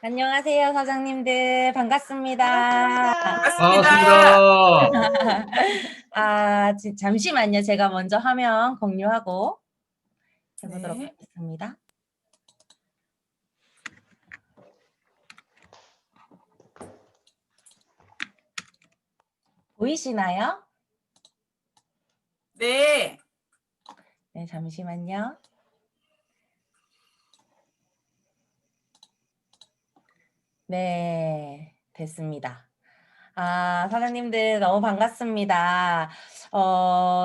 안녕하세요, 사장님들. 반갑습니다. 반갑습니다. 반갑습니다. 잠시만요. 제가 먼저 화면 공유하고 해보도록 네. 하겠습니다. 보이시나요? 네. 네, 잠시만요. 네, 됐습니다. 사장님들 너무 반갑습니다.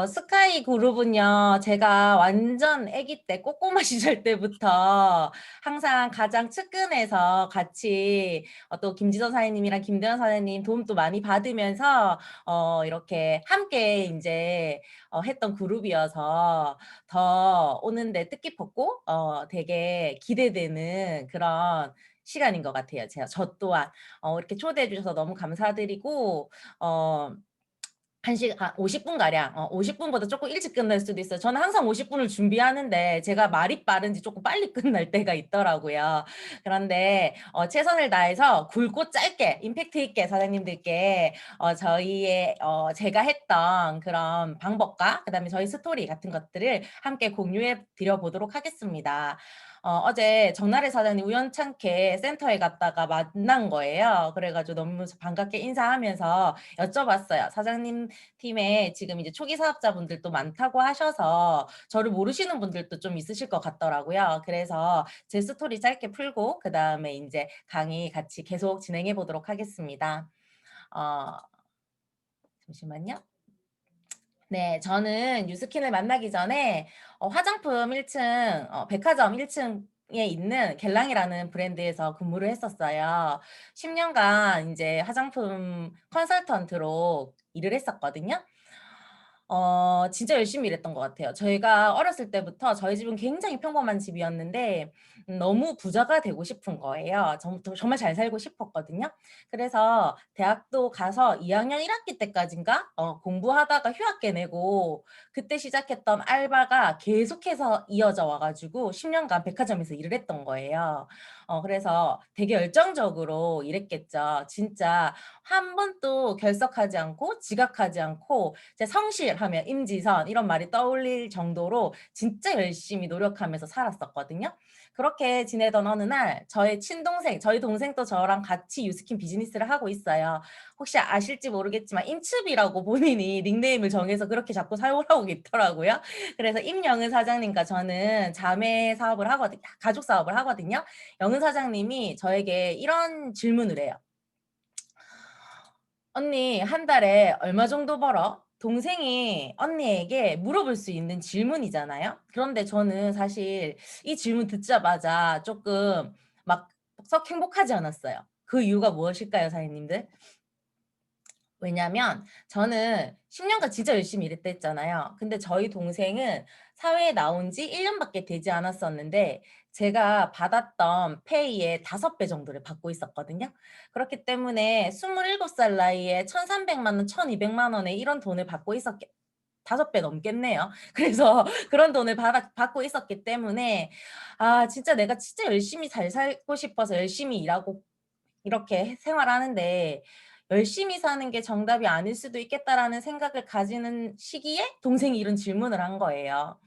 스카이 그룹은요, 제가 완전 아기 때, 꼬꼬마 시절 때부터 항상 가장 측근에서 같이 또 김지선 사장님이랑 김대현 사장님 도움도 많이 받으면서 이렇게 함께 이제 했던 그룹이어서 더 오는데 뜻깊었고 되게 기대되는 그런 시간인 것 같아요. 저 또한 이렇게 초대해 주셔서 너무 감사드리고 1시간 50분가량 50분보다 조금 일찍 끝날 수도 있어요. 저는 항상 50분을 준비하는데 제가 말이 빠른지 조금 빨리 끝날 때가 있더라고요. 그런데 최선을 다해서 굵고 짧게 임팩트 있게 사장님들께 저희의 제가 했던 그런 방법과 그다음에 저희 스토리 같은 것들을 함께 공유해 드려 보도록 하겠습니다. 어제 정나래 사장님 우연찮게 센터에 갔다가 만난 거예요. 그래가지고 너무 반갑게 인사하면서 여쭤봤어요. 사장님 팀에 지금 이제 초기 사업자분들도 많다고 하셔서 저를 모르시는 분들도 좀 있으실 것 같더라고요. 그래서 제 스토리 짧게 풀고 그 다음에 이제 강의 같이 계속 진행해 보도록 하겠습니다. 잠시만요. 네, 저는 유스킨을 만나기 전에 화장품 1층, 백화점 1층에 있는 갤랑이라는 브랜드에서 근무를 했었어요. 10년간 이제 화장품 컨설턴트로 일을 했었거든요. 진짜 열심히 일했던 것 같아요. 저희가 어렸을 때부터 저희 집은 굉장히 평범한 집이었는데 너무 부자가 되고 싶은 거예요. 정말 잘 살고 싶었거든요. 그래서 대학도 가서 2학년 1학기 때까지인가 공부하다가 휴학계 내고 그때 시작했던 알바가 계속해서 이어져 와가지고 10년간 백화점에서 일을 했던 거예요. 그래서 되게 열정적으로 일했겠죠. 진짜 한 번도 결석하지 않고 지각하지 않고 제 성실하면 임지선 이런 말이 떠올릴 정도로 진짜 열심히 노력하면서 살았었거든요. 그렇게 지내던 어느 날 저희 친동생, 저희 동생도 저랑 같이 유스킨 비즈니스를 하고 있어요. 혹시 아실지 모르겠지만 임츠비라고 본인이 닉네임을 정해서 그렇게 자꾸 사용을 하고 있더라고요. 그래서 임영은 사장님과 저는 자매 사업을 하거든요. 가족 사업을 하거든요. 영은 사장님이 저에게 이런 질문을 해요. 언니 한 달에 얼마 정도 벌어? 동생이 언니에게 물어볼 수 있는 질문이잖아요. 그런데 저는 사실 이 질문 듣자마자 조금 막 썩 행복하지 않았어요. 그 이유가 무엇일까요, 사장님들? 왜냐면 저는 10년간 진짜 열심히 일했다 했잖아요. 근데 저희 동생은 사회에 나온 지 1년밖에 되지 않았었는데 제가 받았던 페이의 5배 정도를 받고 있었거든요. 그렇기 때문에 27살 나이에 1,300만 원, 1,200만 원에 이런 돈을 받고 있었기 5배 넘겠네요. 그래서 그런 돈을 받고 있었기 때문에 진짜 내가 진짜 열심히 잘 살고 싶어서 열심히 일하고 이렇게 생활하는데 열심히 사는 게 정답이 아닐 수도 있겠다라는 생각을 가지는 시기에 동생이 이런 질문을 한 거예요.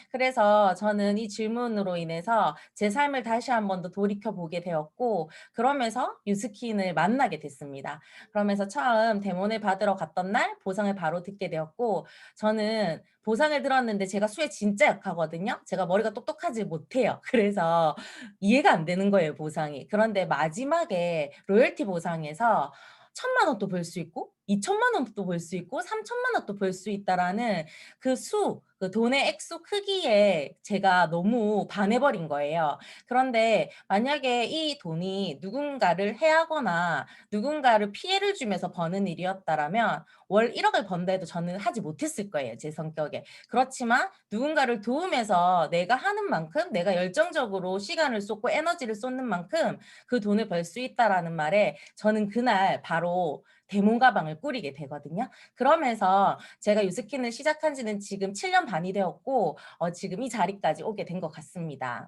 그래서 저는 이 질문으로 인해서 제 삶을 다시 한 번 더 돌이켜보게 되었고 그러면서 유스킨을 만나게 됐습니다. 그러면서 처음 데모를 받으러 갔던 날 보상을 바로 듣게 되었고 저는 보상을 들었는데 제가 수에 진짜 약하거든요. 제가 머리가 똑똑하지 못해요. 그래서 이해가 안 되는 거예요, 보상이. 그런데 마지막에 로열티 보상에서 1,000만 원도 벌 수 있고 2,000만 원도 벌 수 있고 3,000만 원도 벌 수 있다라는 그 돈의 액수 크기에 제가 너무 반해버린 거예요. 그런데 만약에 이 돈이 누군가를 해하거나 누군가를 피해를 주면서 버는 일이었다라면 월 1억을 번다 해도 저는 하지 못했을 거예요. 제 성격에. 그렇지만 누군가를 도우면서 내가 하는 만큼 내가 열정적으로 시간을 쏟고 에너지를 쏟는 만큼 그 돈을 벌 수 있다라는 말에 저는 그날 바로 데몬 가방을 꾸리게 되거든요. 그러면서 제가 유스킨을 시작한 지는 지금 7년 반이 되었고 지금 이 자리까지 오게 된 것 같습니다.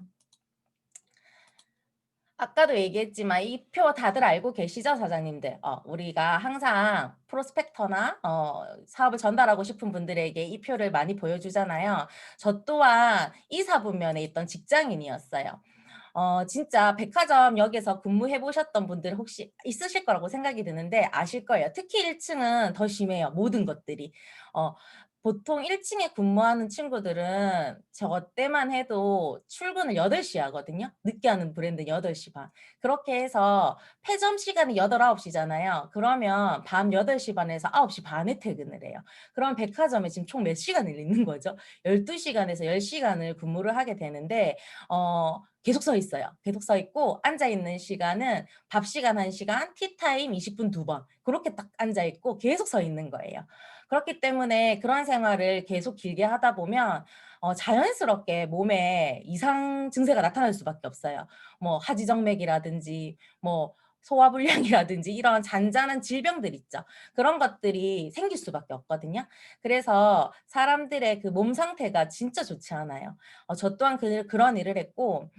아까도 얘기했지만 이 표 다들 알고 계시죠, 사장님들? 우리가 항상 프로스펙터나 사업을 전달하고 싶은 분들에게 이 표를 많이 보여주잖아요. 저 또한 이 사분면에 있던 직장인이었어요. 진짜 백화점역에서 근무해 보셨던 분들 혹시 있으실 거라고 생각이 드는데 아실 거예요. 특히 1 층은 더 심해요, 모든 것들이. 어 보통 1 층에 근무하는 친구들은 저 때만 해도 출근을 8시 하거든요. 늦게 하는 브랜드 8시 반. 그렇게 해서 폐점 시간이 8-9 시잖아요. 그러면 밤 8시 반에서 9시 반에 퇴근을 해요. 그럼 백화점에 지금 총 몇 시간을 있는 거죠? 12 시간에서 10 시간을 근무를 하게 되는데 계속 서 있어요. 계속 서 있고 앉아 있는 시간은 밥 시간 1 시간, 티타임 20분 2 번 그렇게 딱 앉아 있고 계속 서 있는 거예요. 그렇기 때문에 그런 생활을 계속 길게 하다 보면 자연스럽게 몸에 이상 증세가 나타날 수밖에 없어요. 뭐 하지정맥이라든지 뭐 소화불량이라든지 이런 잔잔한 질병들 있죠. 그런 것들이 생길 수밖에 없거든요. 그래서 사람들의 그 몸 상태가 진짜 좋지 않아요. 저 또한 그런 일을 했고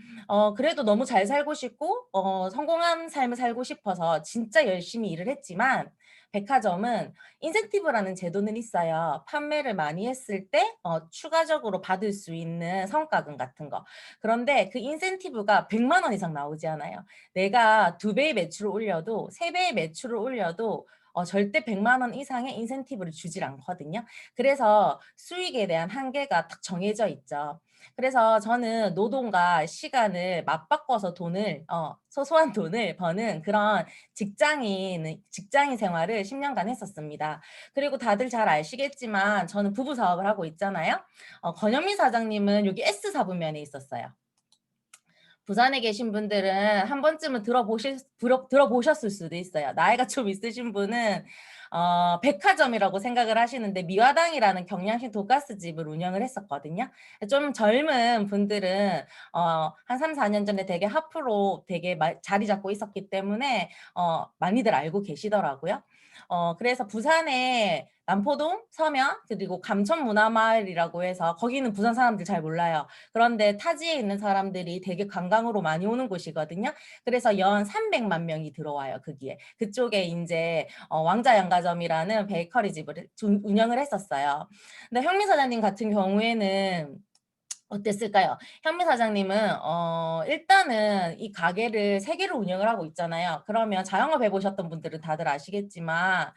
그래도 너무 잘 살고 싶고 성공한 삶을 살고 싶어서 진짜 열심히 일을 했지만 백화점은 인센티브라는 제도는 있어요. 판매를 많이 했을 때 추가적으로 받을 수 있는 성과금 같은 거. 그런데 그 인센티브가 100만 원 이상 나오지 않아요. 내가 2 배의 매출을 올려도 3 배의 매출을 올려도 절대 100만 원 이상의 인센티브를 주질 않거든요. 그래서 수익에 대한 한계가 딱 정해져 있죠. 그래서 저는 노동과 시간을 맞바꿔서 돈을 소소한 돈을 버는 그런 직장인 생활을 10 년간 했었습니다. 그리고 다들 잘 아시겠지만 저는 부부 사업을 하고 있잖아요. 권현미 사장님은 여기 S사부면에 있었어요. 부산에 계신 분들은 한 번쯤은 들어보셨을 수도 있어요. 나이가 좀 있으신 분은 백화점이라고 생각을 하시는데 미화당이라는 경량식 돈가스 집을 운영을 했었거든요. 좀 젊은 분들은 한 3-4년 전에 되게 하프로 되게 자리 잡고 있었기 때문에 많이들 알고 계시더라고요. 그래서 부산에 남포동, 서면, 그리고 감천문화마을이라고 해서 거기는 부산 사람들 잘 몰라요. 그런데 타지에 있는 사람들이 되게 관광으로 많이 오는 곳이거든요. 그래서 연 300만 명이 들어와요, 거기에. 그쪽에 인제 왕자양가점이라는 베이커리 집을 운영을 했었어요. 근데 현미 사장님 같은 경우에는 어땠을까요? 현미 사장님은 일단은 이 가게를 3 개를 운영을 하고 있잖아요. 그러면 자영업 해 보셨던 분들은 다들 아시겠지만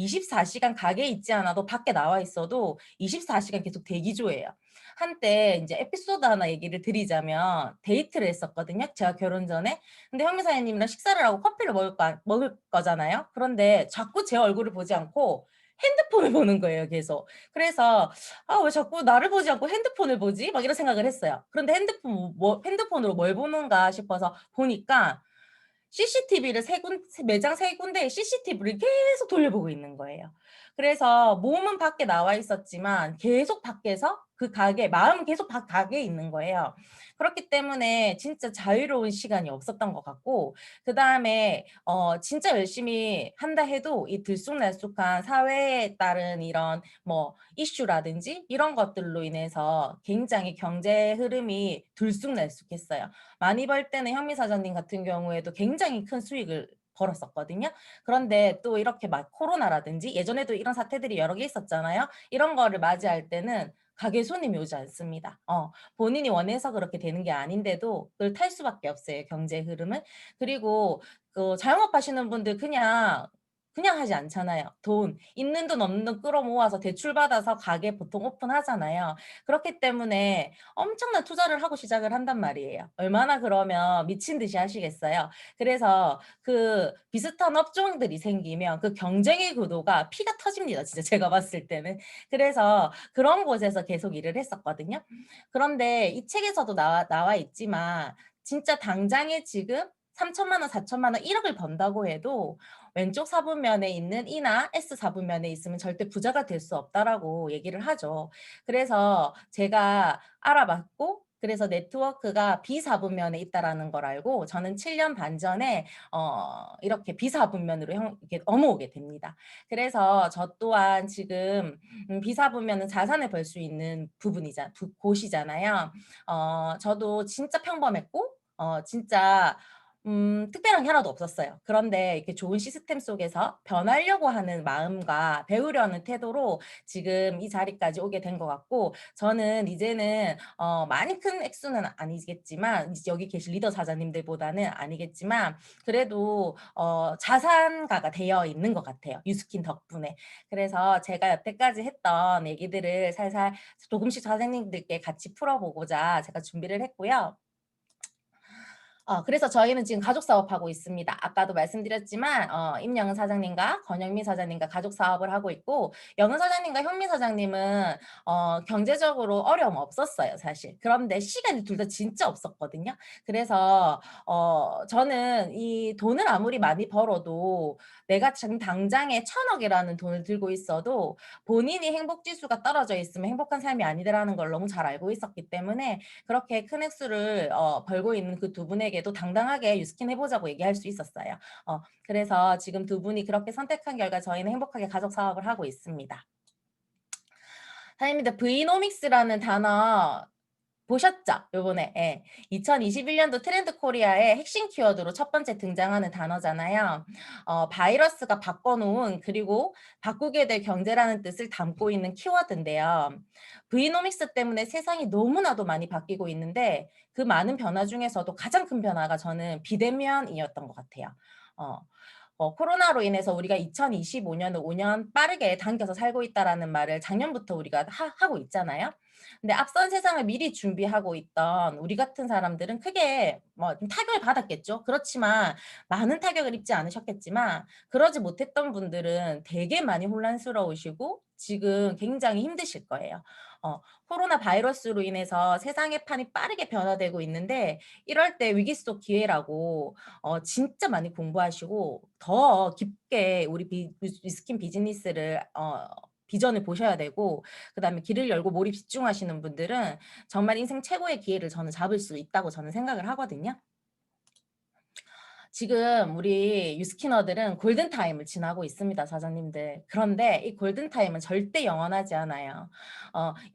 24 시간 가게에 있지 않아도 밖에 나와 있어도 24 시간 계속 대기조예요. 한때 인제 에피소드 하나 얘기를 드리자면 데이트를 했었거든요, 제가 결혼 전에. 근데 현미 사장님이랑 식사를 하고 커피를 먹을 거잖아요. 그런데 자꾸 제 얼굴을 보지 않고 핸드폰을 보는 거예요, 계속. 그래서 '아 왜 자꾸 나를 보지 않고 핸드폰을 보지?' 막 이런 생각을 했어요. 그런데 핸드폰으로 뭘 보는가 싶어서 보니까 CCTV를 매장 세 군데에 CCTV를 계속 돌려보고 있는 거예요. 그래서 몸은 밖에 나와 있었지만 계속 밖에서 그 가게 마음은 계속 가게에 있는 거예요. 그렇기 때문에 진짜 자유로운 시간이 없었던 것 같고 그다음에 진짜 열심히 한다 해도 이 들쑥날쑥한 사회에 따른 이런 뭐 이슈라든지 이런 것들로 인해서 굉장히 경제 흐름이 들쑥날쑥했어요. 많이 벌 때는 현미 사장님 같은 경우에도 굉장히 큰 수익을 벌었었거든요. 그런데 또 이렇게 막 코로나라든지 예전에도 이런 사태들이 여러 개 있었잖아요. 이런 거를 맞이할 때는 가게에 손님이 오지 않습니다. 본인이 원해서 그렇게 되는 게 아닌데도 그걸 탈 수밖에 없어요, 경제 흐름은. 그리고 그 자영업 하시는 분들 그냥 하지 않잖아요. 있는 돈 없는 돈 끌어모아서 대출받아서 가게 보통 오픈하잖아요. 그렇기 때문에 엄청난 투자를 하고 시작을 한단 말이에요. 얼마나 그러면 미친 듯이 하시겠어요. 그래서 그 비슷한 업종들이 생기면 그 경쟁의 구도가 피가 터집니다. 진짜 제가 봤을 때는. 그래서 그런 곳에서 계속 일을 했었거든요. 그런데 이 책에서도 나와 있지만 진짜 당장에 지금 3천만 원, 4천만 원, 1억을 번다고 해도 왼쪽 사분면에 있는 E나 S 사분면에 있으면 절대 부자가 될 수 없다라고 얘기를 하죠. 그래서 제가 알아봤고 그래서 네트워크가 비사분면에 있다라는 걸 알고 저는 7년 반 전에 이렇게 비사분면으로 이렇게 넘어오게 됩니다. 그래서 저 또한 지금 비사분면은 자산을 벌 수 있는 곳이잖아요. 저도 진짜 평범했고 진짜 특별한 게 하나도 없었어요. 그런데 이렇게 좋은 시스템 속에서 변하려고 하는 마음과 배우려는 태도로 지금 이 자리까지 오게 된 것 같고, 저는 이제는 많이 큰 액수는 아니겠지만, 이제 여기 계신 리더 사장님들보다는 아니겠지만, 그래도 자산가가 되어 있는 것 같아요, 유스킨 덕분에. 그래서 제가 여태까지 했던 얘기들을 살살 조금씩 사장님들께 같이 풀어보고자 제가 준비를 했고요. 그래서 저희는 지금 가족 사업하고 있습니다. 아까도 말씀드렸지만 임영은 사장님과 권영민 사장님과 가족 사업을 하고 있고, 영은 사장님과 현민 사장님은 경제적으로 어려움 없었어요, 사실. 그런데 시간이 둘 다 진짜 없었거든요. 그래서 저는 이 돈을 아무리 많이 벌어도 내가 지금 당장에 1,000억이라는 돈을 들고 있어도 본인이 행복 지수가 떨어져 있으면 행복한 삶이 아니더라는 걸 너무 잘 알고 있었기 때문에, 그렇게 큰 액수를 벌고 있는 그 두 분에게도 당당하게 유스킨 해보자고 얘기할 수 있었어요. 그래서 지금 두 분이 그렇게 선택한 결과 저희는 행복하게 가족 사업을 하고 있습니다. 사장님들, 브이노믹스라는 단어 보셨죠? 요번에. 예. 2021년도 트렌드 코리아의 핵심 키워드로 첫 번째 등장하는 단어잖아요. 바이러스가 바꿔놓은, 그리고 바꾸게 될 경제라는 뜻을 담고 있는 키워드인데요. 브이노믹스 때문에 세상이 너무나도 많이 바뀌고 있는데, 그 많은 변화 중에서도 가장 큰 변화가 저는 비대면이었던 것 같아요. 어, 코로나로 인해서 우리가 2025년을 5년 빠르게 당겨서 살고 있다라는 말을 작년부터 우리가 하고 있잖아요. 근데 앞선 세상을 미리 준비하고 있던 우리 같은 사람들은 크게 좀 타격을 받았겠죠. 그렇지만 많은 타격을 입지 않으셨겠지만, 그러지 못했던 분들은 되게 많이 혼란스러우시고 지금 굉장히 힘드실 거예요. 코로나 바이러스로 인해서 세상의 판이 빠르게 변화되고 있는데, 이럴 때 위기 속 기회라고 진짜 많이 공부하시고 더 깊게 우리 위스킨 비즈니스를 비전을 보셔야 되고, 그다음에 길을 열고 몰입 집중하시는 분들은 정말 인생 최고의 기회를 저는 잡을 수 있다고 저는 생각을 하거든요. 지금 우리 유스키너들은 골든타임을 지나고 있습니다, 사장님들. 그런데 이 골든타임은 절대 영원하지 않아요.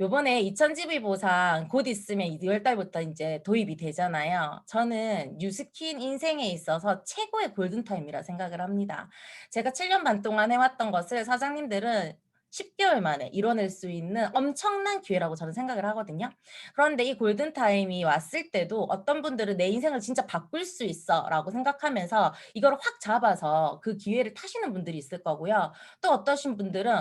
요번에 2000GV 보상 곧 있으면 2월 달부터 이제 도입이 되잖아요. 저는 유스킨 인생에 있어서 최고의 골든타임이라 생각을 합니다. 제가 7년 반 동안 해왔던 것을 사장님들은 10개월 만에 이뤄낼 수 있는 엄청난 기회라고 저는 생각을 하거든요. 그런데 이 골든타임이 왔을 때도 어떤 분들은 내 인생을 진짜 바꿀 수 있어 라고 생각하면서 이걸 확 잡아서 그 기회를 타시는 분들이 있을 거고요. 또 어떠신 분들은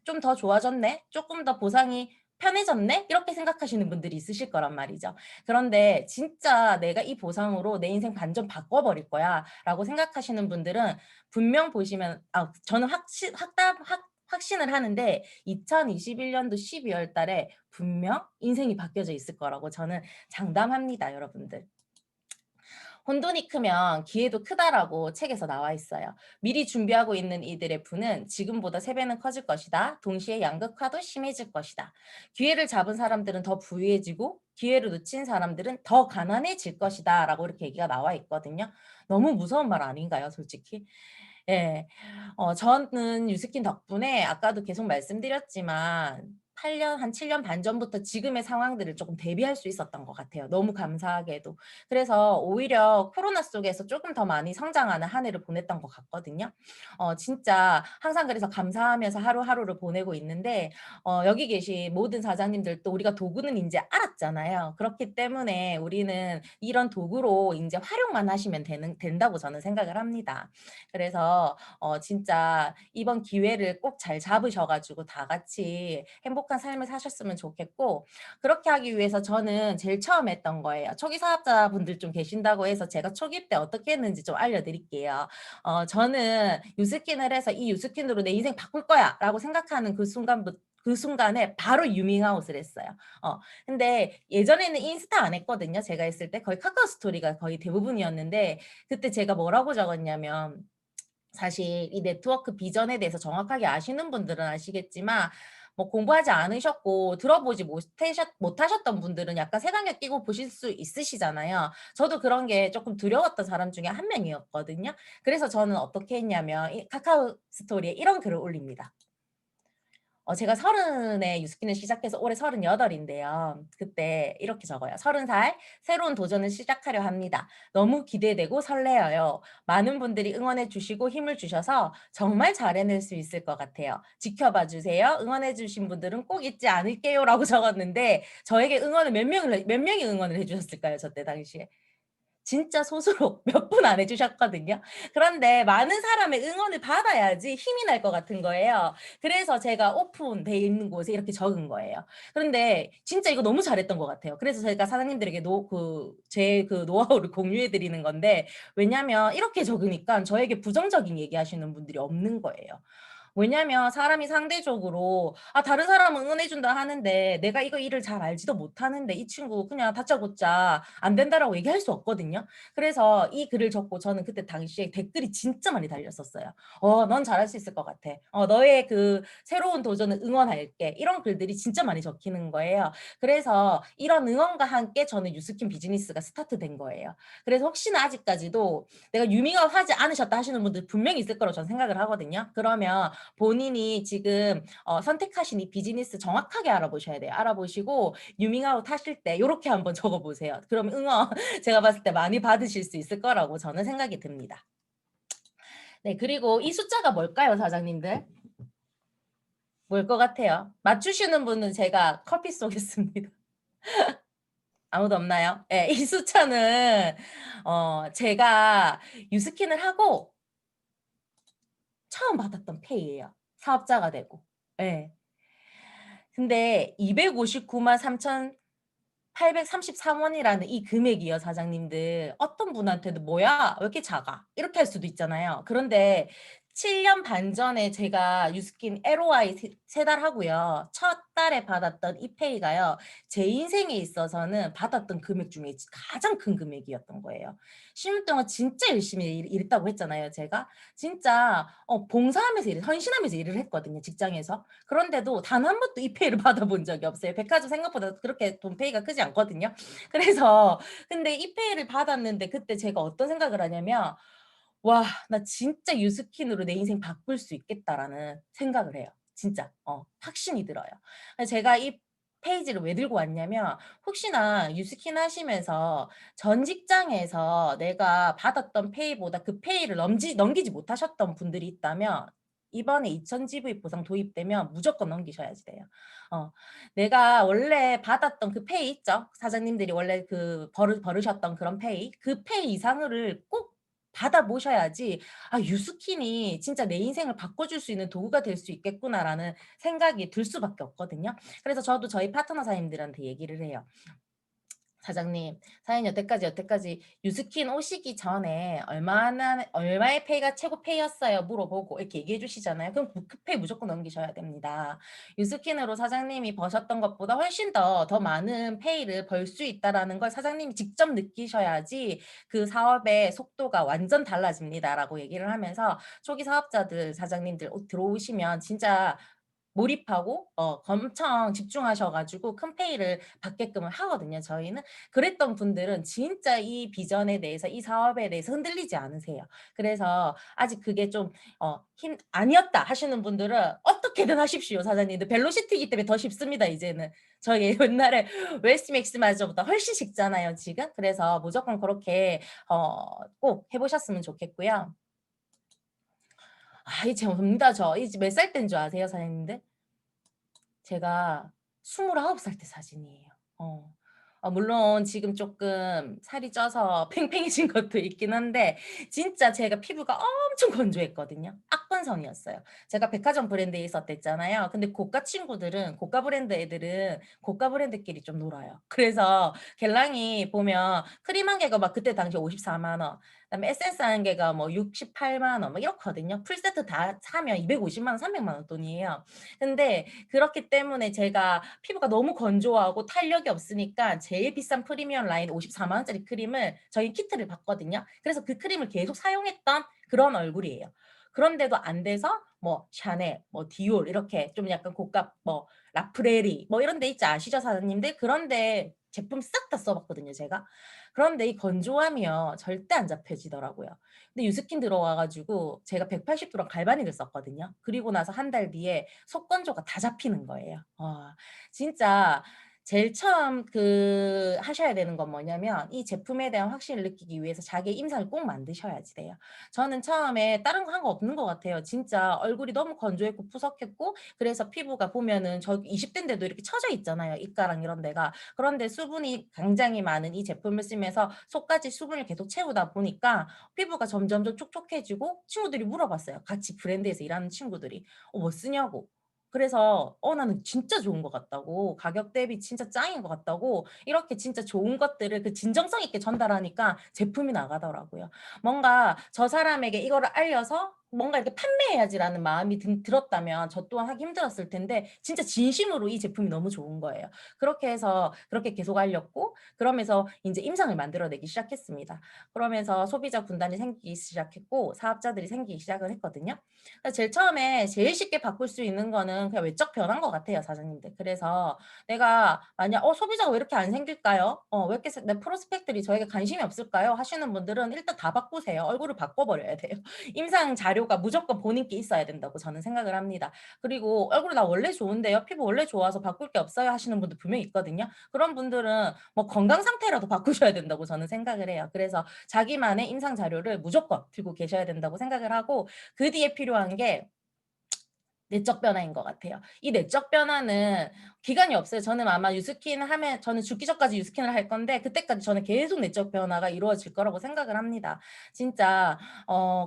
좀 더 좋아졌네? 조금 더 보상이 편해졌네? 이렇게 생각하시는 분들이 있으실 거란 말이죠. 그런데 진짜 내가 이 보상으로 내 인생 반전 바꿔버릴 거야 라고 생각하시는 분들은 분명 보시면, 저는 확신을 하는데 2021년도 12월 달에 분명 인생이 바뀌어져 있을 거라고 저는 장담합니다, 여러분들. 혼돈이 크면 기회도 크다라고 책에서 나와 있어요. 미리 준비하고 있는 이들의 부는 지금보다 3배는 커질 것이다. 동시에 양극화도 심해질 것이다. 기회를 잡은 사람들은 더 부유해지고 기회를 놓친 사람들은 더 가난해질 것이다. 라고 이렇게 얘기가 나와 있거든요. 너무 무서운 말 아닌가요, 솔직히? 예. 저는 유스킨 덕분에 아까도 계속 말씀드렸지만 한 7년 반 전부터 지금의 상황들을 조금 대비할 수 있었던 것 같아요, 너무 감사하게도. 그래서 오히려 코로나 속에서 조금 더 많이 성장하는 한 해를 보냈던 것 같거든요. 진짜 항상 그래서 감사하면서 하루하루를 보내고 있는데, 여기 계신 모든 사장님들도 우리가 도구는 인제 알았잖아요. 그렇기 때문에 우리는 이런 도구로 인제 활용만 하시면 된다고 저는 생각을 합니다. 그래서 진짜 이번 기회를 꼭 잘 잡으셔 가지고 다 같이 행복한 삶을 사셨으면 좋겠고, 그렇게 하기 위해서 저는 제일 처음 했던 거예요. 초기 사업자분들 좀 계신다고 해서 제가 초기 때 어떻게 했는지 좀 알려드릴게요. 저는 유스킨을 해서 '이 유스킨으로 내 인생 바꿀 거야.'라고 생각하는 그 순간에 바로 유밍아웃을 했어요. 근데 예전에는 인스타 안 했거든요, 제가 했을 때. 거의 카카오 스토리가 거의 대부분이었는데, 그때 제가 뭐라고 적었냐면, 사실 이 네트워크 비전에 대해서 정확하게 아시는 분들은 아시겠지만, 뭐 공부하지 않으셨고 들어보지 못하셨던 분들은 약간 색안경 끼고 보실 수 있으시잖아요. 저도 그런 게 조금 두려웠던 사람 중에 한 명이었거든요. 그래서 저는 어떻게 했냐면 이 카카오 스토리에 이런 글을 올립니다. 제가 30에 유스킨을 시작해서 올해 38인데요. 그때 이렇게 적어요. "30살 새로운 도전을 시작하려 합니다. 너무 기대되고 설레어요. 많은 분들이 응원해 주시고 힘을 주셔서 정말 잘 해낼 수 있을 것 같아요. 지켜봐 주세요. 응원해 주신 분들은 꼭 잊지 않을게요."라고 적었는데 저에게 응원을 몇 명이 응원을 해 주셨을까요? 저 때 당시에? 진짜 소수로 몇 분 안 해 주셨거든요. 그런데 많은 사람의 응원을 받아야지 힘이 날 것 같은 거예요. 그래서 제가 오픈돼 있는 곳에 이렇게 적은 거예요. 그런데 진짜 이거 너무 잘했던 것 같아요. 그래서 제가 사장님들에게 제 노하우를 공유해 드리는 건데, 왜냐면 이렇게 적으니까 저에게 부정적인 얘기하시는 분들이 없는 거예요. 왜냐면 사람이 상대적으로 다른 사람은 응원해 준다 하는데 내가 이거 일을 잘 알지도 못하는데 이 친구 그냥 다짜고짜 안 된다라고 얘기할 수 없거든요. 그래서 이 글을 적고 저는 그때 당시에 댓글이 진짜 많이 달렸었어요. 넌 잘할 수 있을 것 같아. 너의 그 새로운 도전을 응원할게." 이런 글들이 진짜 많이 적히는 거예요. 그래서 이런 응원과 함께 저는 유스킨 비즈니스가 스타트된 거예요. 그래서 혹시나 아직까지도 내가 유밍아웃 하지 않으셨다 하시는 분들 분명히 있을 거라고 저는 생각을 하거든요. 그러면 본인이 지금 선택하신 이 비즈니스 정확하게 알아보셔야 돼요. 알아보시고 유밍아웃 하실 때 요렇게 한번 적어 보세요. 그럼 응원 제가 봤을 때 많이 받으실 수 있을 거라고 저는 생각이 듭니다. 네, 그리고 이 숫자가 뭘까요, 사장님들? 뭘 것 같아요? 맞추시는 분은 제가 커피 쏘겠습니다. 아무도 없나요? 예. 이 숫자는 제가 유스킨을 하고 처음 받았던 페이예요, 사업자가 되고. 예. 근데 259만 3,833 원이라는 이 금액이요, 사장님들. 어떤 분한테는 "뭐야? 왜 이렇게 작아?" 이렇게 할 수도 있잖아요. 그런데 7년 반 전에 제가 유스킨 LOI 세 달 하고요. 첫 달에 받았던 이 페이가요, 제 인생에 있어서는 받았던 금액 중에 가장 큰 금액이었던 거예요. 10년 동안 진짜 열심히 일했다고 했잖아요, 제가. 진짜 봉사하면서 헌신하면서 일을 했거든요, 직장에서. 그런데도 단 한 번도 이 페이를 받아본 적이 없어요. 백화점 생각보다 그렇게 돈 페이가 크지 않거든요. 그래서 근데 이 페이를 받았는데 그때 제가 어떤 생각을 하냐면 '와, 나 진짜 유스킨으로 내 인생 바꿀 수 있겠다.'라는 생각을 해요. 진짜 확신이 들어요. 그래서 제가 이 페이지를 왜 들고 왔냐면, 혹시나 유스킨 하시면서 전 직장에서 내가 받았던 페이보다 그 페이를 넘기지 못하셨던 분들이 있다면 이번에 2000 GV 보상 도입되면 무조건 넘기셔야지 돼요. 어 내가 원래 받았던 그 페이 있죠? 사장님들이 원래 그 벌으셨던 그런 페이, 그 페이 이상을 꼭 받아 보셔야지 '아, 유스킨이 진짜 내 인생을 바꿔줄 수 있는 도구가 될 수 있겠구나.'라는 생각이 들 수밖에 없거든요. 그래서 저도 저희 파트너 사장님들한테 얘기를 해요. "사장님, 사장님 여태까지 유스킨 오시기 전에 얼마의 페이가 최고 페이였어요?" 물어보고 이렇게 얘기해 주시잖아요. 그럼 그 페이 무조건 넘기셔야 됩니다. 유스킨으로 사장님이 버셨던 것보다 훨씬 더 많은 페이를 벌 수 있다라는 걸 사장님이 직접 느끼셔야지 그 사업의 속도가 완전 달라집니다라고 얘기를 하면서, 초기 사업자들 사장님들 들어오시면 진짜 몰입하고 엄청 집중하셔 가지고 큰 페이를 받게끔은 하거든요, 저희는. 그랬던 분들은 진짜 이 비전에 대해서 이 사업에 대해서 흔들리지 않으세요. 그래서 아직 그게 좀 힘 아니었다 하시는 분들은 어떻게든 하십시오, 사장님들. 벨로시티이기 때문에 더 쉽습니다, 이제는. 저희 옛날에 웨스트 맥시마이저보다 훨씬 쉽잖아요, 지금. 그래서 무조건 그렇게 꼭 해 보셨으면 좋겠고요. 이 접니다, 저. 이제 몇 살 때인 줄 아세요, 사장님들? 제가 29살 때 사진이에요. 어. 물론 지금 쪼끔 살이 쪄서 팽팽해진 것도 있긴 한데 진짜 제가 피부가 엄청 건조했거든요. 악건성이었어요. 제가 백화점 브랜드에 있었댔잖아요. 근데 고가 브랜드 애들은 고가 브랜드끼리 좀 놀아요. 그래서 갤랑이 보면 크림 한 개가 막 그때 당시에 54만 원, 그다음에 에센스 한 개가 뭐 68만 원 막 이렇거든요. 풀세트 다 사면 250만 원, 300만 원 돈이에요. 근데 그렇기 때문에 제가 피부가 너무 건조하고 탄력이 없으니까 제일 비싼 프리미엄 라인 54만 원짜리 크림을 저희 키트를 받거든요. 그래서 그 크림을 계속 사용했던 그런 얼굴이에요. 그런데도 안 돼서 뭐 샤넬, 뭐 디올 이렇게 좀 약간 고가 뭐 라프레리 뭐 이런 데 있지 아시죠, 사장님들? 그런 데 제품 싹 다 써 봤거든요, 제가. 그런데 이 건조함이요, 절대 안 잡혀지더라고요. 근데 유스킨 들어와 가지고 제가 180도랑 갈바닉을 썼거든요. 그리고 나서 한 달 뒤에 속건조가 다 잡히는 거예요. 진짜 제일 처음 하셔야 되는 건 뭐냐면 이 제품에 대한 확신을 느끼기 위해서 자기의 임상을 꼭 만드셔야지 돼요. 저는 처음에 다른 거 한 거 없는 것 같아요. 진짜 얼굴이 너무 건조했고 푸석했고 그래서 피부가 보면은 저 20 대인데도 이렇게 처져 있잖아요, 입가랑 이런 데가. 그런데 수분이 굉장히 많은 이 제품을 쓰면서 속까지 수분을 계속 채우다 보니까 피부가 점점 더 촉촉해지고 친구들이 물어봤어요. 같이 브랜드에서 일하는 친구들이. 뭐 쓰냐고. 그래서 나는 진짜 좋은 것 같다고 가격 대비 진짜 짱인 것 같다고 이렇게 진짜 좋은 것들을 진정성 있게 전달하니까 제품이 나가더라고요. 뭔가 저 사람에게 이거를 알려서 뭔가 이렇게 판매해야지라는 마음이 들었다면 저 또한 하기 힘들었을 텐데 진짜 진심으로 이 제품이 너무 좋은 거예요. 그렇게 해서 그렇게 계속 알렸고 그러면서 인제 임상을 만들어내기 시작했습니다. 그러면서 소비자 군단이 생기기 시작했고 사업자들이 생기기 시작을 했거든요. 그래서 제일 처음에 제일 쉽게 바꿀 수 있는 거는 그냥 외적 변화인 것 같아요, 사장님들. 그래서 내가 만약 소비자가 왜 이렇게 안 생길까요? 왜 이렇게 내 프로스펙트들이 저에게 관심이 없을까요?" 하시는 분들은 일단 다 바꾸세요. 얼굴을 바꿔 버려야 돼요. 임상 자료가 무조건 본인께 있어야 된다고 저는 생각을 합니다. 그리고 "얼굴 나 원래 좋은데요. 피부 원래 좋아서 바꿀 게 없어요." 하시는 분도 분명히 있거든요. 그런 분들은 뭐 건강 상태라도 바꾸셔야 된다고 저는 생각을 해요. 그래서 자기만의 임상 자료를 무조건 들고 계셔야 된다고 생각을 하고 그 뒤에 필요한 게 내적 변화인 것 같아요. 이 내적 변화는 기간이 없어요. 저는 아마 유스킨 하면 저는 죽기 전까지 유스킨을 할 건데 그때까지 저는 계속 내적 변화가 이루어질 거라고 생각을 합니다. 진짜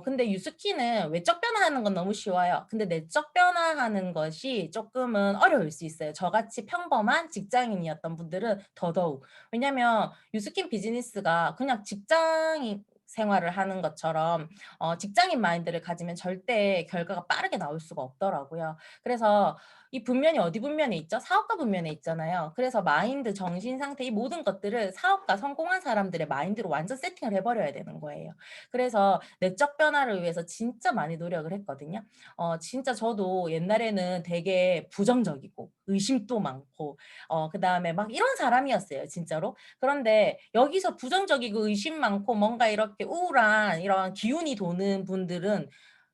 근데 유스킨은 외적 변화하는 건 너무 쉬워요. 근데 내적 변화하는 것이 쪼끔은 어려울 수 있어요. 저같이 평범한 직장인이었던 분들은 더더욱. 왜냐면 유스킨 비즈니스가 그냥 직장인 생활을 하는 것처럼 직장인 마인드를 가지면 절대 결과가 빠르게 나올 수가 없더라고요. 그래서 이 분면이 어디 분면에 있죠? 사업가 분면에 있잖아요. 그래서 마인드, 정신 상태 이 모든 것들을 사업가 성공한 사람들의 마인드로 완전 세팅을 해 버려야 되는 거예요. 그래서 내적 변화를 위해서 진짜 많이 노력을 했거든요. 진짜 저도 옛날에는 되게 부정적이고 의심도 많고 그다음에 막 이런 사람이었어요, 진짜로. 그런데 여기서 부정적이고 의심 많고 뭔가 이렇게 우울한 이런 기운이 도는 분들은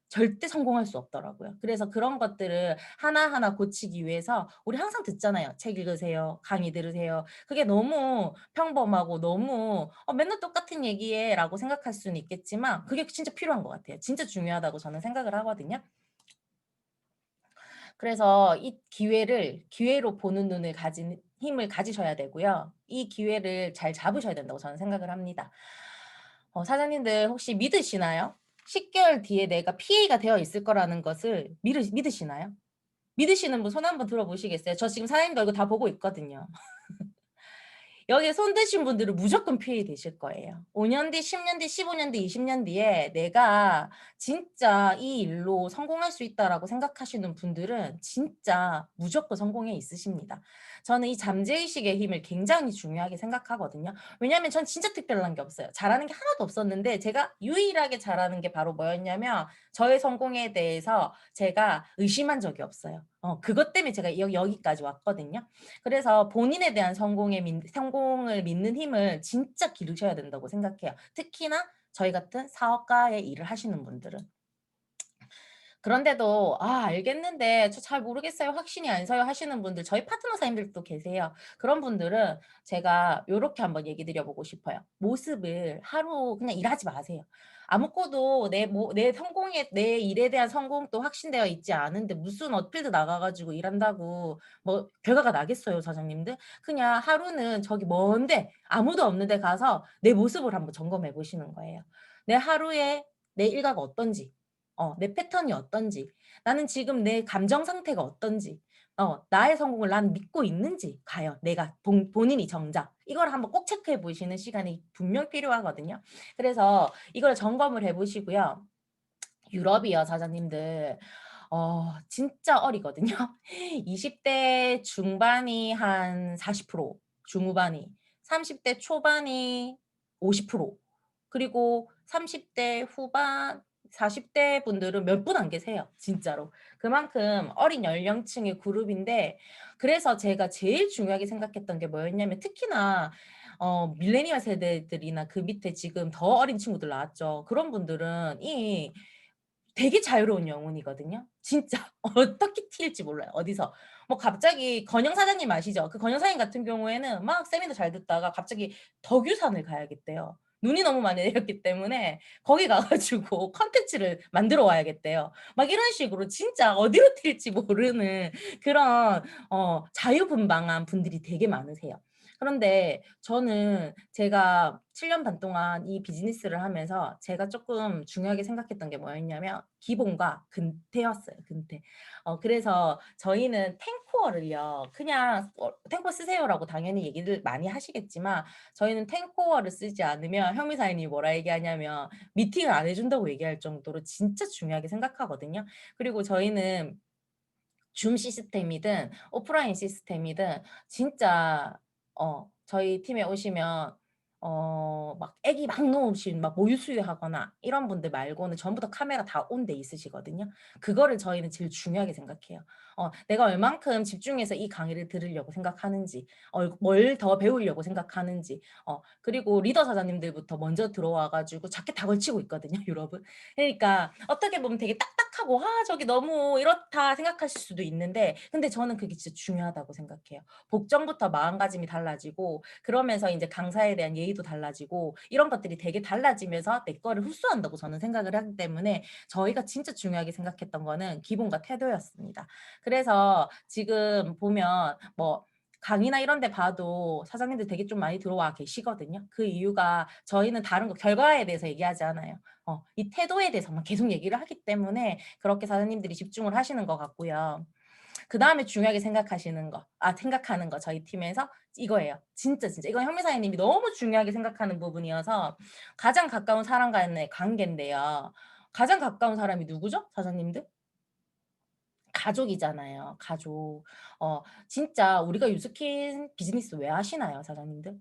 절대 성공할 수 없더라고요. 그래서 그런 것들을 하나하나 고치기 위해서 우리 항상 듣잖아요. "책 읽으세요. 강의 들으세요." 그게 너무 평범하고 너무 맨날 똑같은 얘기해."라고 생각할 수는 있겠지만 그게 진짜 필요한 것 같아요. 진짜 중요하다고 저는 생각을 하거든요. 그래서 이 기회를 기회로 보는 눈을 가진 힘을 가지셔야 되고요. 이 기회를 잘 잡으셔야 된다고 저는 생각을 합니다. 사장님들 혹시 믿으시나요? 10개월 뒤에 내가 PA가 되어 있을 거라는 것을 믿으시나요? 믿으시는 분 손 한번 들어 보시겠어요? 저 지금 사장님들 얼굴 다 보고 있거든요. 여기에 손 드신 분들은 무조건 피해 되실 거예요. 5년 뒤, 10년 뒤, 15년 뒤, 20년 뒤에 내가 진짜 이 일로 성공할 수 있다라고 생각하시는 분들은 진짜 무조건 성공에 있으십니다. 저는 이 잠재의식의 힘을 굉장히 중요하게 생각하거든요. 왜냐하면 전 진짜 특별한 게 없어요. 잘하는 게 하나도 없었는데 제가 유일하게 잘하는 게 바로 뭐였냐면 저의 성공에 대해서 제가 의심한 적이 없어요. 그것 때문에 제가 여기까지 왔거든요. 그래서 본인에 대한 성공을 믿는 힘을 진짜 기르셔야 된다고 생각해요. 특히나 저희 같은 사업가의 일을 하시는 분들은. 그런데도 "아 알겠는데 저 잘 모르겠어요. 확신이 안 서요." 하시는 분들 저희 파트너사님들도 계세요. 그런 분들은 제가 요렇게 한번 얘기 드려 보고 싶어요. 모습을 하루 그냥 일하지 마세요. 아무것도 내 성공에 내 일에 대한 성공도 확신되어 있지 않은데 무슨 어필드 나가 가지고 일한다고 뭐 결과가 나겠어요, 사장님들? 그냥 하루는 저기 먼데 아무도 없는 데 가서 내 모습을 한번 점검해 보시는 거예요. 내 하루에 내 일과가 어떤지 내 패턴이 어떤지, 나는 지금 내 감정 상태가 어떤지, 나의 성공을 난 믿고 있는지 과연 내가 본인이 정작 이걸 한번 꼭 체크해 보시는 시간이 분명 필요하거든요. 그래서 이걸 점검을 해 보시고요. 유럽이요 사장님들 진짜 어리거든요. 20대 중반이 한 40% 중후반이 30대 초반이 50% 그리고 30대 후반 40대 분들은 몇 분 안 계세요 진짜로. 그만큼 어린 연령층의 그룹인데 그래서 제가 제일 중요하게 생각했던 게 뭐였냐면 특히나 밀레니얼 세대들이나 그 밑에 지금 더 어린 친구들 나왔죠. 그런 분들은 이 되게 자유로운 영혼이거든요. 진짜 어떻게 튈지 몰라요 어디서. 뭐 갑자기 건영 사장님 아시죠? 그 건영 사장님 같은 경우에는 막 세미나 잘 듣다가 갑자기 덕유산을 가야겠대요. 눈이 너무 많이 내렸기 때문에 거기 가 가지고 콘텐츠를 만들어 와야겠대요. 막 이런 식으로 진짜 어디로 튈지 모르는 그런 자유분방한 분들이 되게 많으세요. 그런데 저는 제가 7년 반 동안 이 비즈니스를 하면서 제가 쪼끔 중요하게 생각했던 게 뭐였냐면 기본과 근태였어요, 근태. 그래서 저희는 탱코어를요 그냥 "탱코어 쓰세요."라고 당연히 얘기를 많이 하시겠지만 저희는 탱코어를 쓰지 않으면 현미사님이 뭐라 얘기하냐면 미팅을 안 해 준다고 얘기할 정도로 진짜 중요하게 생각하거든요. 그리고 저희는 줌 시스템이든 오프라인 시스템이든 진짜 저희 팀에 오시면 막 애기 막 놓으신 막 모유 수유하거나 이런 분들 말고는 전부 다 카메라 다 온 돼 있으시거든요. 그거를 저희는 제일 중요하게 생각해요. 내가 얼만큼 집중해서 이 강의를 들으려고 생각하는지, 뭘 더 배우려고 생각하는지, 그리고 리더 사장님들부터 먼저 들어와 가지고 자켓 다 걸치고 있거든요, 유럽은. 그러니까 어떻게 보면 되게 딱딱하고 '아 저기 너무 이렇다.' 생각하실 수도 있는데 근데 저는 그게 진짜 중요하다고 생각해요. 복정부터 마음가짐이 달라지고 그러면서 인제 강사에 대한 예의도 달라지고 이런 것들이 되게 달라지면서 내 거를 흡수한다고 저는 생각을 하기 때문에 저희가 진짜 중요하게 생각했던 거는 기본과 태도였습니다. 그래서 지금 보면 뭐 강의나 이런 데 봐도 사장님들 되게 좀 많이 들어와 계시거든요. 그 이유가 저희는 다른 거 결과에 대해서 얘기하지 않아요. 이 태도에 대해서만 계속 얘기를 하기 때문에 그렇게 사장님들이 집중을 하시는 것 같고요. 그다음에 중요하게 생각하는 거 저희 팀에서 이거예요. 진짜, 진짜. 이건 현미사님이 너무 중요하게 생각하는 부분이어서 가장 가까운 사람 간의 관계인데요. 가장 가까운 사람이 누구죠? 사장님들? 가족이잖아요, 가족. 진짜 우리가 유스킨 비즈니스 왜 하시나요, 사장님들?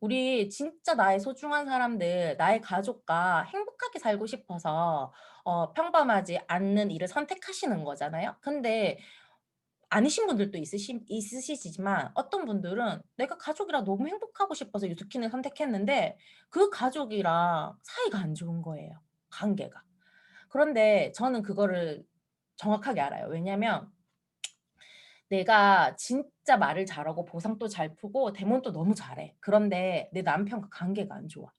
우리 진짜 나의 소중한 사람들, 나의 가족과 행복하게 살고 싶어서 평범하지 않는 일을 선택하시는 거잖아요. 근데 아니신 분들도 있으시지만 어떤 분들은 내가 가족이랑 너무 행복하고 싶어서 유스킨을 선택했는데 그 가족이랑 사이가 안 좋은 거예요, 관계가. 그런데 저는 그거를 정확하게 알아요. 왜냐면 내가 진짜 말을 잘하고 보상도 잘 푸고 대면도 너무 잘해. 그런데 내 남편과 관계가 안 좋아.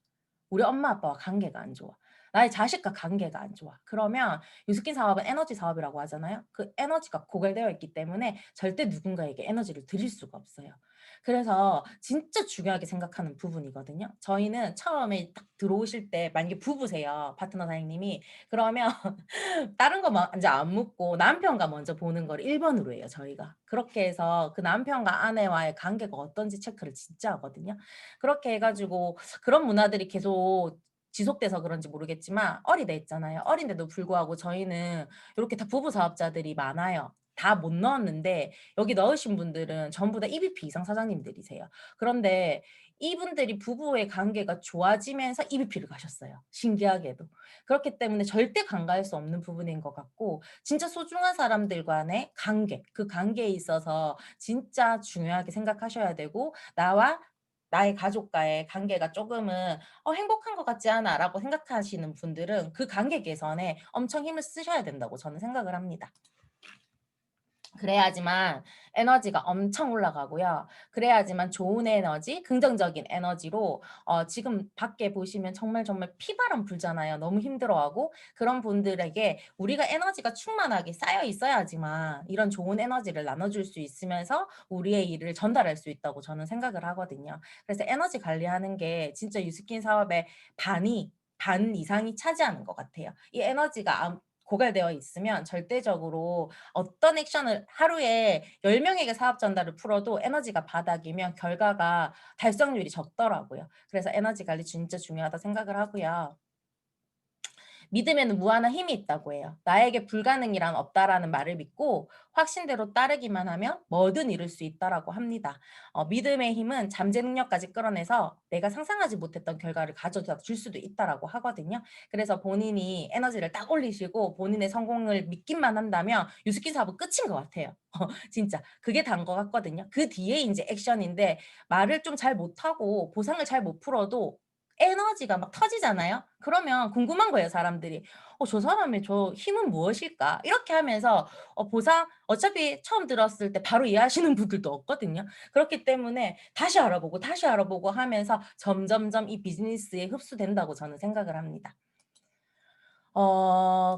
우리 엄마 아빠와 관계가 안 좋아. 나의 자식과 관계가 안 좋아. 그러면 유스킨 사업은 에너지 사업이라고 하잖아요. 그 에너지가 고갈되어 있기 때문에 절대 누군가에게 에너지를 드릴 수가 없어요. 그래서 진짜 중요하게 생각하는 부분이거든요. 저희는 처음에 딱 들어오실 때 만약에 부부세요, 파트너 사장님이. 그러면 다른 거 먼저 안 묻고 남편과 먼저 보는 걸 1 번으로 해요, 저희가. 그렇게 해서 그 남편과 아내와의 관계가 어떤지 체크를 진짜 하거든요. 그렇게 해 가지고 그런 문화들이 계속 지속돼서 그런지 모르겠지만 어리대 있잖아요. 어린데도 불구하고 저희는 요렇게 다 부부 사업자들이 많아요. 다 못 넣었는데 여기 넣으신 분들은 전부 다 EVP 이상 사장님들이세요. 그런데 이분들이 부부의 관계가 좋아지면서 EVP를 가셨어요, 신기하게도. 그렇기 때문에 절대 간과할 수 없는 부분인 것 같고 진짜 소중한 사람들 간의 관계, 그 관계에 있어서 진짜 중요하게 생각하셔야 되고 나와 나의 가족과의 관계가 쪼금은 '행복한 것 같지 않아.'라고 생각하시는 분들은 그 관계 개선에 엄청 힘을 쓰셔야 된다고 저는 생각을 합니다. 그래야지만 에너지가 엄청 올라가고요. 그래야지만 좋은 에너지, 긍정적인 에너지로 지금 밖에 보시면 정말, 정말 피바람 불잖아요. 너무 힘들어하고 그런 분들에게 우리가 에너지가 충만하게 쌓여 있어야지만 이런 좋은 에너지를 나눠줄 수 있으면서 우리의 일을 전달할 수 있다고 저는 생각을 하거든요. 그래서 에너지 관리하는 게 진짜 유스킨 사업의 반 이상이 차지하는 것 같아요. 이 에너지가 고갈되어 있으면 절대적으로 어떤 액션을 하루에 10 명에게 사업 전달을 풀어도 에너지가 바닥이면 결과가 달성률이 적더라고요. 그래서 에너지 관리 진짜 중요하다 생각을 하고요. 믿음에는 무한한 힘이 있다고 해요. 나에게 불가능이란 없다라는 말을 믿고 확신대로 따르기만 하면 뭐든 이룰 수 있다라고 합니다. 믿음의 힘은 잠재 능력까지 끌어내서 내가 상상하지 못했던 결과를 가져다 줄 수도 있다라고 하거든요. 그래서 본인이 에너지를 딱 올리시고 본인의 성공을 믿기만 한다면 유스킨 사업은 끝인 것 같아요. 진짜 그게 단 것 같거든요. 그 뒤에 이제 액션인데 말을 좀 잘 못하고 보상을 잘 못 풀어도 에너지가 막 터지잖아요. 그러면 궁금한 거예요, 사람들이. 저 사람의 저 힘은 무엇일까?' 이렇게 하면서 보상 어차피 처음 들었을 때 바로 이해하시는 분들도 없거든요. 그렇기 때문에 다시 알아보고 다시 알아보고 하면서 점점점 이 비즈니스에 흡수된다고 저는 생각을 합니다.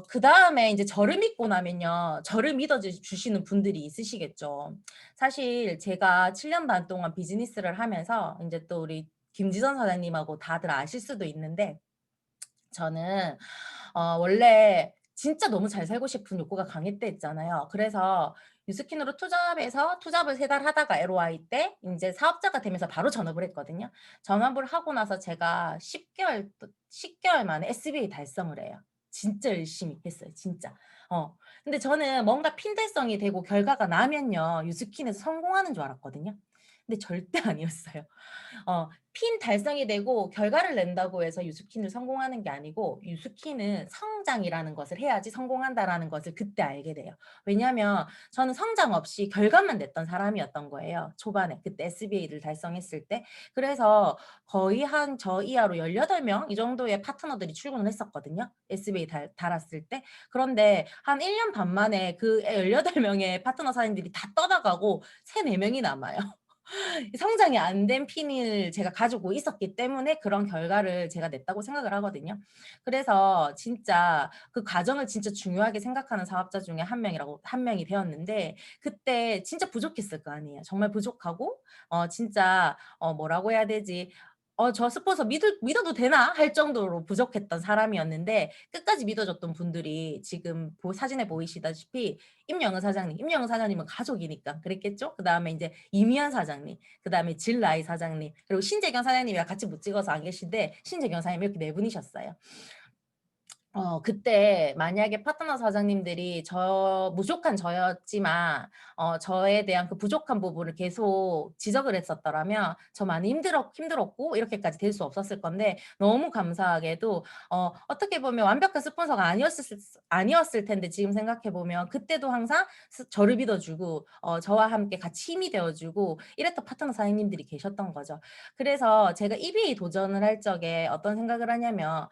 그다음에 인제 저를 믿고 나면요. 저를 믿어 주시는 분들이 있으시겠죠. 사실 제가 7년 반 동안 비즈니스를 하면서 인제 또 우리 김지선 사장님하고 다들 아실 수도 있는데 저는 원래 진짜 너무 잘 살고 싶은 욕구가 강했댔잖아요. 그래서 뉴스킨으로 투잡해서 투잡을 3달 하다가 LOI 때 인제 사업자가 되면서 바로 전업을 했거든요. 전업을 하고 나서 제가 10 개월 만에 SBA 달성을 해요. 진짜 열심히 했어요 진짜. 근데 저는 뭔가 핀달성이 되고 결과가 나면요 뉴스킨에서 성공하는 줄 알았거든요. 근데 절대 아니었어요. 핀 달성이 되고 결과를 낸다고 해서 유스킨을 성공하는 게 아니고 유스킨은 성장이라는 것을 해야지 성공한다라는 것을 그때 알게 돼요. 왜냐하면 저는 성장 없이 결과만 냈던 사람이었던 거예요, 초반에. 그때 SBA를 달성했을 때. 그래서 거의 한 저 이하로 18명 이 정도의 파트너들이 출근을 했었거든요, SBA 달았을 때. 그런데 한 1년 반 만에 그 18 명의 파트너 사장님들이 다 떠나가고 3-4 명이 남아요. 성장이 안 된 핀을 제가 가지고 있었기 때문에 그런 결과를 제가 냈다고 생각을 하거든요. 그래서 진짜 그 과정을 진짜 중요하게 생각하는 사업자 중에 한 명이 되었는데 그때 진짜 부족했을 거 아니에요. 정말 부족하고 진짜 뭐라고 해야 되지? '저 스폰서 믿어도 되나?' 할 정도로 부족했던 사람이었는데 끝까지 믿어 줬던 분들이 지금 사진에 보이시다시피 임영은 사장님은 가족이니까 그랬겠죠? 그다음에 인제 이미연 사장님, 그다음에 질라이 사장님, 그리고 신재경 사장님이랑 같이 못 찍어서 안 계신데 신재경 사장님 이렇게 4 분이셨어요. 그때 만약에 파트너 사장님들이 무족한 저였지만 저에 대한 그 부족한 부분을 계속 지적을 했었더라면 저 많이 힘들었고 이렇게까지 될 수 없었을 건데 너무 감사하게도 어떻게 보면 완벽한 스폰서가 아니었을 텐데 지금 생각해 보면 그때도 항상 저를 믿어 주고 저와 함께 같이 힘이 되어 주고 이랬던 파트너 사장님들이 계셨던 거죠. 그래서 제가 EBA 도전을 할 적에 어떤 생각을 하냐면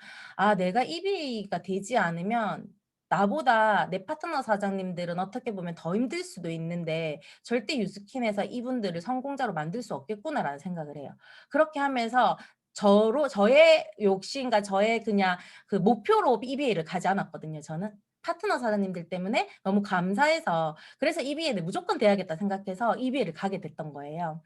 내가 1 위가 되지 않으면 나보다 내 파트너 사장님들은 어떻게 보면 더 힘들 수도 있는데 '절대 유스킨에서 이분들을 성공자로 만들 수 없겠구나.'라는 생각을 해요. 그렇게 하면서 저의 욕심과 저의 그냥 그 목표로 EBA를 가지 않았거든요 저는. 파트너 사장님들 때문에 너무 감사해서 그래서 'EBA를 무조건 돼야겠다.' 생각해서 EBA를 가게 됐던 거예요.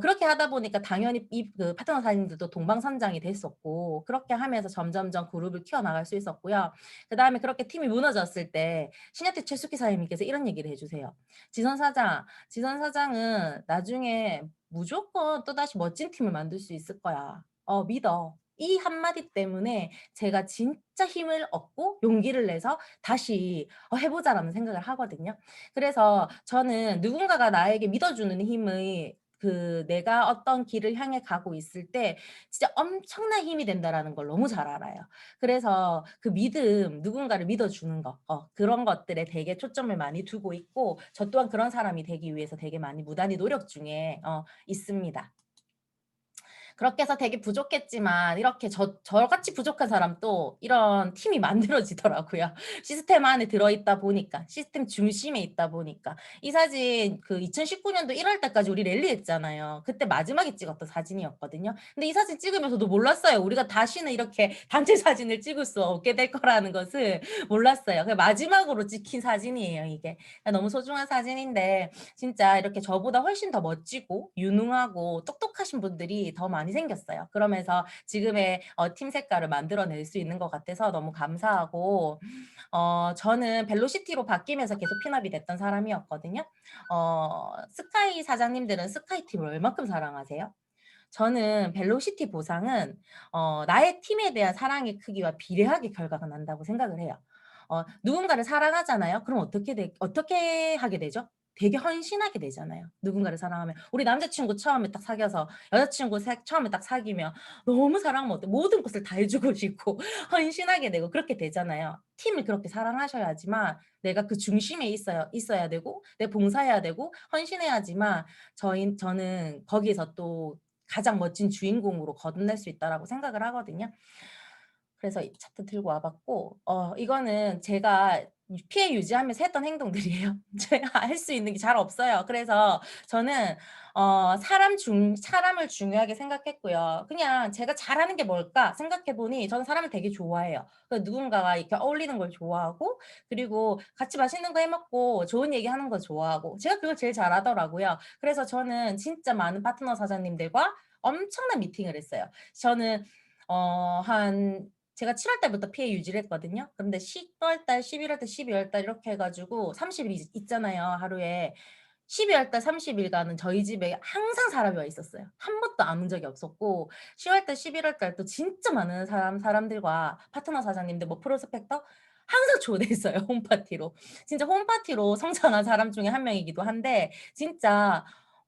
그렇게 하다 보니까 당연히 그 파트너 사장님들도 동방선장이 됐었고 그렇게 하면서 점점점 그룹을 키워나갈 수 있었고요. 그다음에 그렇게 팀이 무너졌을 때 신여태 최숙희 사장님께서 이런 얘기를 해 주세요. 지선 사장은 나중에 무조건 또다시 멋진 팀을 만들 수 있을 거야. 믿어." 이 한마디 때문에 제가 진짜 힘을 얻고 용기를 내서 다시 '해 보자.'라는 생각을 하거든요. 그래서 저는 누군가가 나에게 믿어주는 힘의 내가 어떤 길을 향해 가고 있을 때 진짜 엄청난 힘이 된다라는 걸 너무 잘 알아요. 그래서 그 믿음, 누군가를 믿어주는 거 그런 것들에 되게 초점을 많이 두고 있고 저 또한 그런 사람이 되기 위해서 되게 많이 무단히 노력 중에 있습니다. 그렇게 해서 되게 부족했지만 이렇게 저같이 부족한 사람도 이런 팀이 만들어지더라고요. 시스템 안에 들어있다 보니까. 시스템 중심에 있다 보니까. 이 사진 그 2019 년도 1월 달까지 우리 랠리했잖아요. 그때 마지막에 찍었던 사진이었거든요. 근데 이 사진 찍으면서도 몰랐어요. 우리가 다시는 이렇게 단체 사진을 찍을 수 없게 될 거라는 것을 몰랐어요. 그 마지막으로 찍힌 사진이에요 이게. 너무 소중한 사진인데 진짜 이렇게 저보다 훨씬 더 멋지고 유능하고 똑똑하신 분들이 더 많이 생겼어요. 그러면서 지금의 팀 색깔을 만들어낼 수 있는 것 같아서 너무 감사하고 저는 벨로시티로 바뀌면서 계속 핀업이 됐던 사람이었거든요. 스카이 사장님들은 스카이 팀을 얼마큼 사랑하세요? 저는 벨로시티 보상은 나의 팀에 대한 사랑의 크기와 비례하게 결과가 난다고 생각을 해요. 누군가를 사랑하잖아요. 그럼 어떻게 하게 되죠? 되게 헌신하게 되잖아요. 누군가를 사랑하면. 우리 남자친구 처음에 딱 사귀어서 여자친구 처음에 딱 사귀면 너무 사랑하면 어때? 모든 것을 다 해주고 싶고 헌신하게 되고 그렇게 되잖아요. 팀을 그렇게 사랑하셔야지만 내가 그 중심에 있어야 되고 내 봉사해야 되고 헌신해야지만 저는 거기에서 또 가장 멋진 주인공으로 거듭날 수 있다라고 생각을 하거든요. 그래서 이 차트 들고 와 봤고 이거는 제가 피해 유지하면서 했던 행동들이에요. 제가 할 수 있는 게 잘 없어요. 그래서 저는 사람을 중요하게 생각했고요. 그냥 제가 잘하는 게 뭘까 생각해 보니 저는 사람을 되게 좋아해요. 누군가가 이렇게 어울리는 걸 좋아하고 그리고 같이 맛있는 거 해 먹고 좋은 얘기하는 거 좋아하고 제가 그걸 제일 잘하더라고요. 그래서 저는 진짜 많은 파트너 사장님들과 엄청난 미팅을 했어요. 저는 한 제가 7월 달부터 피해 유지를 했거든요. 그런데 10월 달, 11월 달, 12월 달 이렇게 해 가지고 30일 있잖아요, 하루에. 12월 달 30 일간은 저희 집에 항상 사람이 와 있었어요. 한 번도 안 온 적이 없었고 10월 달, 11월 달 또 진짜 많은 사람들과 파트너 사장님들 뭐 프로스펙터 항상 초대했어요, 홈파티로. 진짜 홈파티로 성장한 사람 중에 한 명이기도 한데 진짜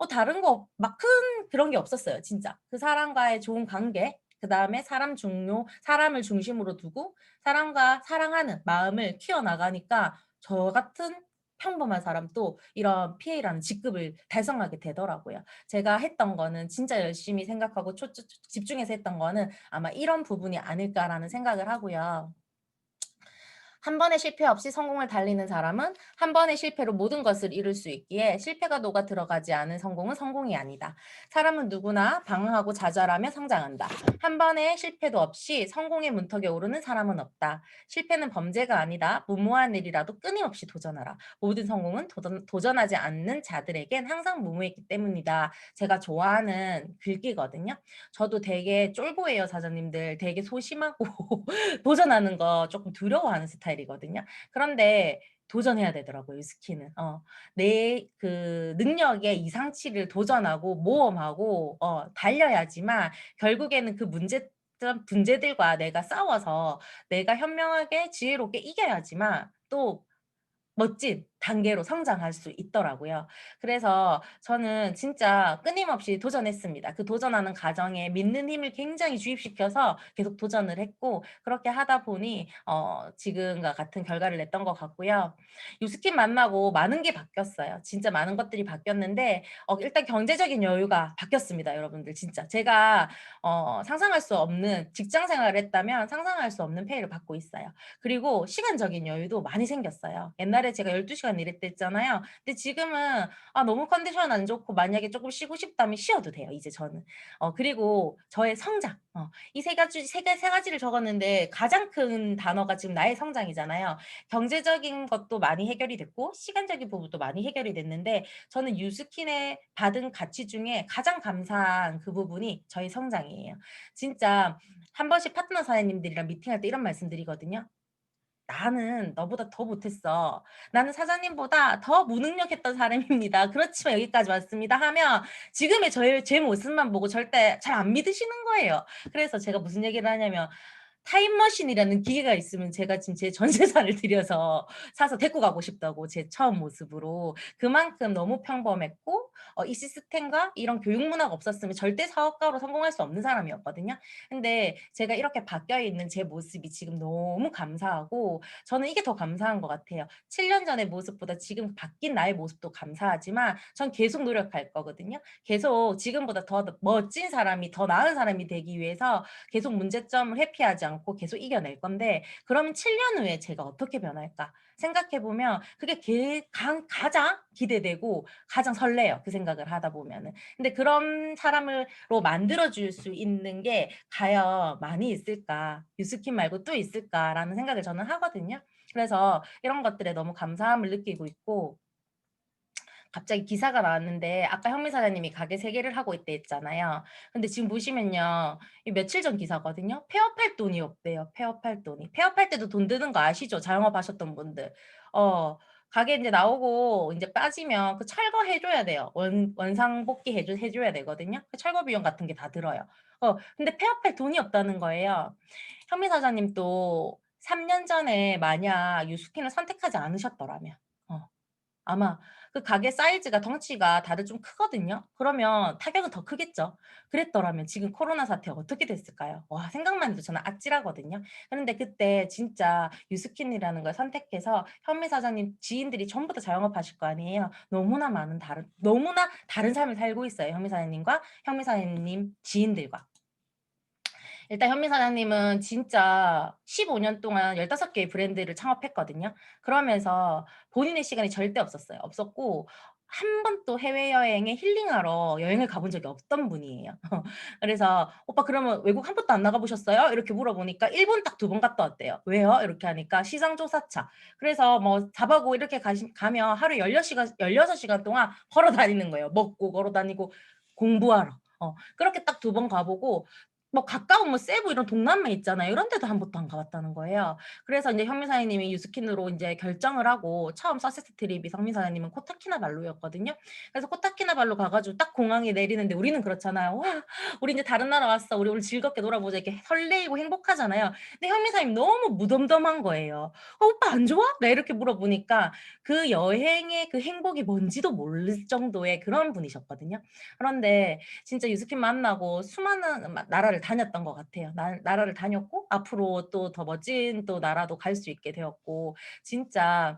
다른 거 막 큰 그런 게 없었어요, 진짜. 그 사람과의 좋은 관계 그다음에 사람을 중심으로 두고 사람과 사랑하는 마음을 키워나가니까 저 같은 평범한 사람도 이런 PA라는 직급을 달성하게 되더라고요. 제가 했던 거는 진짜 열심히 생각하고 집중해서 했던 거는 아마 이런 부분이 아닐까라는 생각을 하고요. 한 번의 실패 없이 성공을 달리는 사람은 한 번의 실패로 모든 것을 이룰 수 있기에 실패가 녹아 들어가지 않은 성공은 성공이 아니다. 사람은 누구나 방황하고 좌절하며 성장한다. 한 번의 실패도 없이 성공의 문턱에 오르는 사람은 없다. 실패는 범죄가 아니다. 무모한 일이라도 끊임없이 도전하라. 모든 성공은 도전하지 않는 자들에겐 항상 무모했기 때문이다. 제가 좋아하는 글귀거든요. 저도 되게 쫄보예요, 사장님들. 되게 소심하고 도전하는 거 조금 두려워하는 스타일이거든요. 그런데 도전해야 되더라고요, 이 스키는. 내 그 능력의 이상치를 도전하고 모험하고 달려야지만 결국에는 그 문제들과 내가 싸워서 내가 현명하게 지혜롭게 이겨야지만 또 멋진 단계로 성장할 수 있더라고요. 그래서 저는 진짜 끊임없이 도전했습니다. 그 도전하는 과정에 믿는 힘을 굉장히 주입시켜서 계속 도전을 했고 그렇게 하다 보니 지금과 같은 결과를 냈던 것 같고요. 유스킨 만나고 많은 게 바뀌었어요. 진짜 많은 것들이 바뀌었는데 일단 경제적인 여유가 바뀌었습니다, 여러분들 진짜. 제가 상상할 수 없는 직장 생활을 했다면 상상할 수 없는 페이를 받고 있어요. 그리고 시간적인 여유도 많이 생겼어요. 옛날에 제가 12시간 일했댔잖아요. 근데 지금은 너무 컨디션 안 좋고 만약에 조금 쉬고 싶다면 쉬어도 돼요, 이제 저는. 그리고 저의 성장. 이 세 가지를 적었는데 가장 큰 단어가 지금 나의 성장이잖아요. 경제적인 것도 많이 해결이 됐고 시간적인 부분도 많이 해결이 됐는데 저는 유스킨에 받은 가치 중에 가장 감사한 그 부분이 저의 성장이에요. 진짜 한 번씩 파트너 사장님들이랑 미팅할 때 이런 말씀드리거든요. "나는 너보다 더 못했어. 나는 사장님보다 더 무능력했던 사람입니다. 그렇지만 여기까지 왔습니다." 하면 지금의 제 모습만 보고 절대 잘 안 믿으시는 거예요. 그래서 제가 무슨 얘기를 하냐면 타임머신이라는 기계가 있으면 제가 지금 제 전 재산을 들여서 사서 데리고 가고 싶다고 제 처음 모습으로. 그만큼 너무 평범했고 이 시스템과 이런 교육 문화가 없었으면 절대 사업가로 성공할 수 없는 사람이었거든요. 근데 제가 이렇게 바뀌어 있는 제 모습이 지금 너무 감사하고 저는 이게 더 감사한 것 같아요. 7년 전의 모습보다 지금 바뀐 나의 모습도 감사하지만 전 계속 노력할 거거든요. 계속 지금보다 더 멋진 사람이 더 나은 사람이 되기 위해서 계속 문제점을 회피하지 않고 계속 이겨낼 건데 그러면 7년 후에 제가 어떻게 변할까 생각해 보면 그게 가장 기대되고 가장 설레요. 그 생각을 하다 보면은. 근데 그런 사람으로 만들어 줄 수 있는 게 과연 많이 있을까? 유스킨 말고 또 있을까라는 생각을 저는 하거든요. 그래서 이런 것들에 너무 감사함을 느끼고 있고 갑자기 기사가 나왔는데 아까 현미 사장님이 가게 3 개를 하고 있다 했잖아요. 근데 지금 보시면요. 이 며칠 전 기사거든요. 폐업할 돈이 없대요, 폐업할 돈이. 폐업할 때도 돈 드는 거 아시죠? 자영업 하셨던 분들. 어 가게 이제 나오고 이제 빠지면 그 철거해 줘야 돼요. 원상복귀 해 줘야 되거든요. 그 철거 비용 같은 게 다 들어요. 근데 폐업할 돈이 없다는 거예요. 현미 사장님도 3년 전에 만약 유스킨을 선택하지 않으셨더라면 어 아마 그 가게 사이즈가 덩치가 다들 좀 크거든요. 그러면 타격은 더 크겠죠. 그랬더라면 지금 코로나 사태 어떻게 됐을까요? 와 생각만 해도 저는 아찔하거든요. 그런데 그때 진짜 유스킨이라는 걸 선택해서 현미 사장님 지인들이 전부 다 자영업하실 거 아니에요. 너무나 다른 삶을 살고 있어요, 현미 사장님과 현미 사장님 지인들과. 일단 현미 사장님은 진짜 15년 동안 15 개의 브랜드를 창업했거든요. 그러면서 본인의 시간이 절대 없었어요. 없었고 한 번도 해외여행에 힐링하러 여행을 가본 적이 없던 분이에요. 그래서 "오빠 그러면 외국 한 번도 안 나가 보셨어요?" 이렇게 물어보니까 일본 딱 2번 갔다 왔대요. "왜요?" 이렇게 하니까 "시장 조사차." 그래서 뭐 4박 5일 이렇게 가면 하루에 16 시간 동안 걸어 다니는 거예요. 먹고 걸어 다니고 공부하러. 그렇게 딱 2번 가 보고 뭐 가까운 뭐 세부 이런 동남아 있잖아요. 이런 데도 한 번도 안 가 봤다는 거예요. 그래서 인제 현미 사장님이 유스킨으로 인제 결정을 하고 처음 서세스 트립이 현미 사장님은 코타키나발루였거든요. 그래서 코타키나발루 가 가지고 딱 공항에 내리는데 우리는 그렇잖아요. '와 우리 인제 다른 나라 왔어. 우리 오늘 즐겁게 놀아보자.' 이렇게 설레이고 행복하잖아요. 근데 현미 사장님이 너무 무덤덤한 거예요. 오빠 안 좋아?" 내가 이렇게 물어보니까 그 여행의 그 행복이 뭔지도 모를 정도의 그런 분이셨거든요. 그런데 진짜 유스킨 만나고 수많은 나라를 다녔던 것 같아요. 나라를 다녔고 앞으로 또 더 멋진 또 나라도 갈 수 있게 되었고 진짜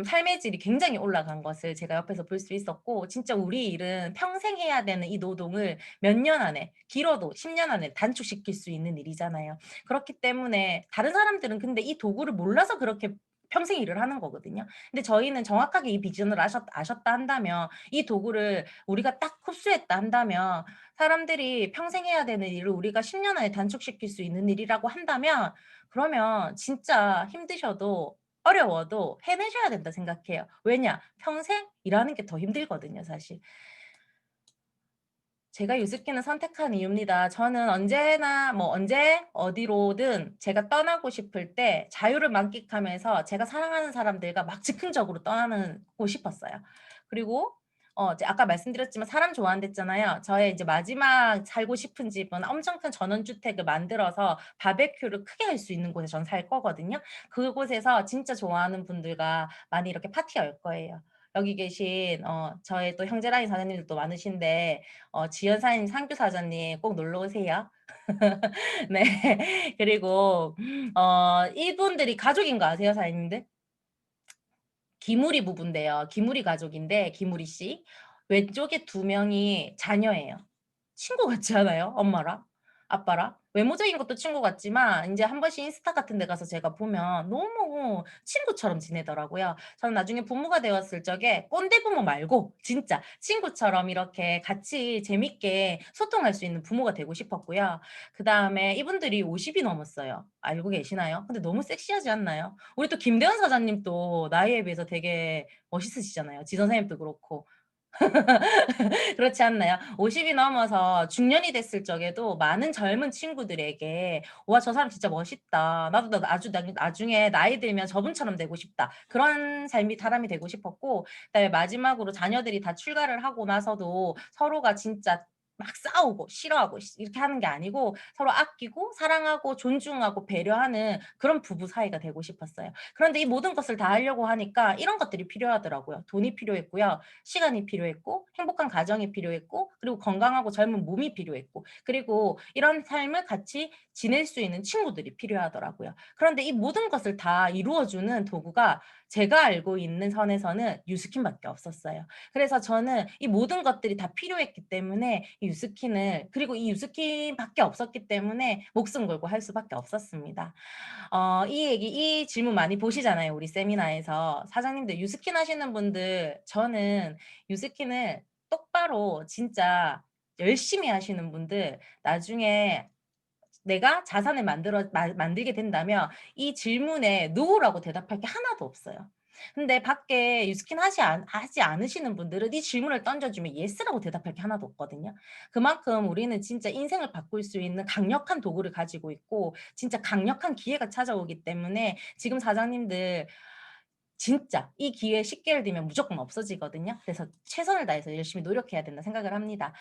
삶의 질이 굉장히 올라간 것을 제가 옆에서 볼 수 있었고 진짜 우리 일은 평생 해야 되는 이 노동을 몇 년 안에 길어도 10년 안에 단축시킬 수 있는 일이잖아요. 그렇기 때문에 다른 사람들은 근데 이 도구를 몰라서 그렇게 평생 일을 하는 거거든요. 근데 저희는 정확하게 이 비전을 아셨다 한다면 이 도구를 우리가 딱 흡수했다 한다면 사람들이 평생 해야 되는 일을 우리가 10년 안에 단축시킬 수 있는 일이라고 한다면 그러면 진짜 힘드셔도 어려워도 해내셔야 된다 생각해요. 왜냐? 평생 일하는 게 더 힘들거든요 사실. 제가 유스킨을 선택한 이유입니다. 저는 언제나 뭐 언제 어디로든 제가 떠나고 싶을 때 자유를 만끽하면서 제가 사랑하는 사람들과 막 즉흥적으로 떠나고 싶었어요. 그리고 이제 아까 말씀드렸지만 사람 좋아한댔잖아요. 저의 이제 마지막 살고 싶은 집은 엄청 큰 전원주택을 만들어서 바베큐를 크게 할 수 있는 곳에 전 살 거거든요. 그곳에서 진짜 좋아하는 분들과 많이 이렇게 파티할 거예요. 여기 계신 저의 또 형제라인 사장님들도 많으신데 지연 사장님, 상규 사장님 꼭 놀러 오세요. 네. 그리고 이분들이 가족인 거 아세요, 사장님들? 기무리 부부인데요. 기무리 가족인데 기무리 씨. 왼쪽에 2명이 자녀예요. 친구 같지 않아요? 엄마랑 아빠랑? 외모적인 것도 친구 같지만 인제 한 번씩 인스타 같은 데 가서 제가 보면 너무 친구처럼 지내더라고요. 저는 나중에 부모가 되었을 적에 꼰대 부모 말고 진짜 친구처럼 이렇게 같이 재밌게 소통할 수 있는 부모가 되고 싶었고요. 그다음에 이분들이 50이 넘었어요. 알고 계시나요? 근데 너무 섹시하지 않나요? 우리 또 김대현 사장님도 나이에 비해서 되게 멋있으시잖아요. 지 선생님도 그렇고. 그렇지 않나요? 50이 넘어서 중년이 됐을 적에도 많은 젊은 친구들에게 "와 저 사람 진짜 멋있다. 나도 나중에 나이 들면 저분처럼 되고 싶다." 그런 삶이 사람이 되고 싶었고 그다음에 마지막으로 자녀들이 다 출가를 하고 나서도 서로가 진짜 막 싸우고 싫어하고 이렇게 하는 게 아니고 서로 아끼고 사랑하고 존중하고 배려하는 그런 부부 사이가 되고 싶었어요. 그런데 이 모든 것을 다 하려고 하니까 이런 것들이 필요하더라고요. 돈이 필요했고요. 시간이 필요했고 행복한 가정이 필요했고 그리고 건강하고 젊은 몸이 필요했고 그리고 이런 삶을 같이 지낼 수 있는 친구들이 필요하더라고요. 그런데 이 모든 것을 다 이루어 주는 도구가 제가 알고 있는 선에서는 유스킨밖에 없었어요. 그래서 저는 이 모든 것들이 다 필요했기 때문에 이 유스킨을 그리고 이 유스킨밖에 없었기 때문에 목숨 걸고 할 수밖에 없었습니다. 이 질문 많이 보시잖아요, 우리 세미나에서. 사장님들 유스킨 하시는 분들 저는 유스킨을 똑바로 진짜 열심히 하시는 분들 나중에 내가 자산을 만들게 된다면 이 질문에 "노"라고 대답할 게 하나도 없어요. 근데 밖에 유스킨 하지 않으시는 분들은 이 질문을 던져주면 "예스"라고 대답할 게 하나도 없거든요. 그만큼 우리는 진짜 인생을 바꿀 수 있는 강력한 도구를 가지고 있고 진짜 강력한 기회가 찾아오기 때문에 지금 사장님들 진짜 이 기회 10개를 뒤면 무조건 없어지거든요. 그래서 최선을 다해서 열심히 노력해야 된다 생각을 합니다.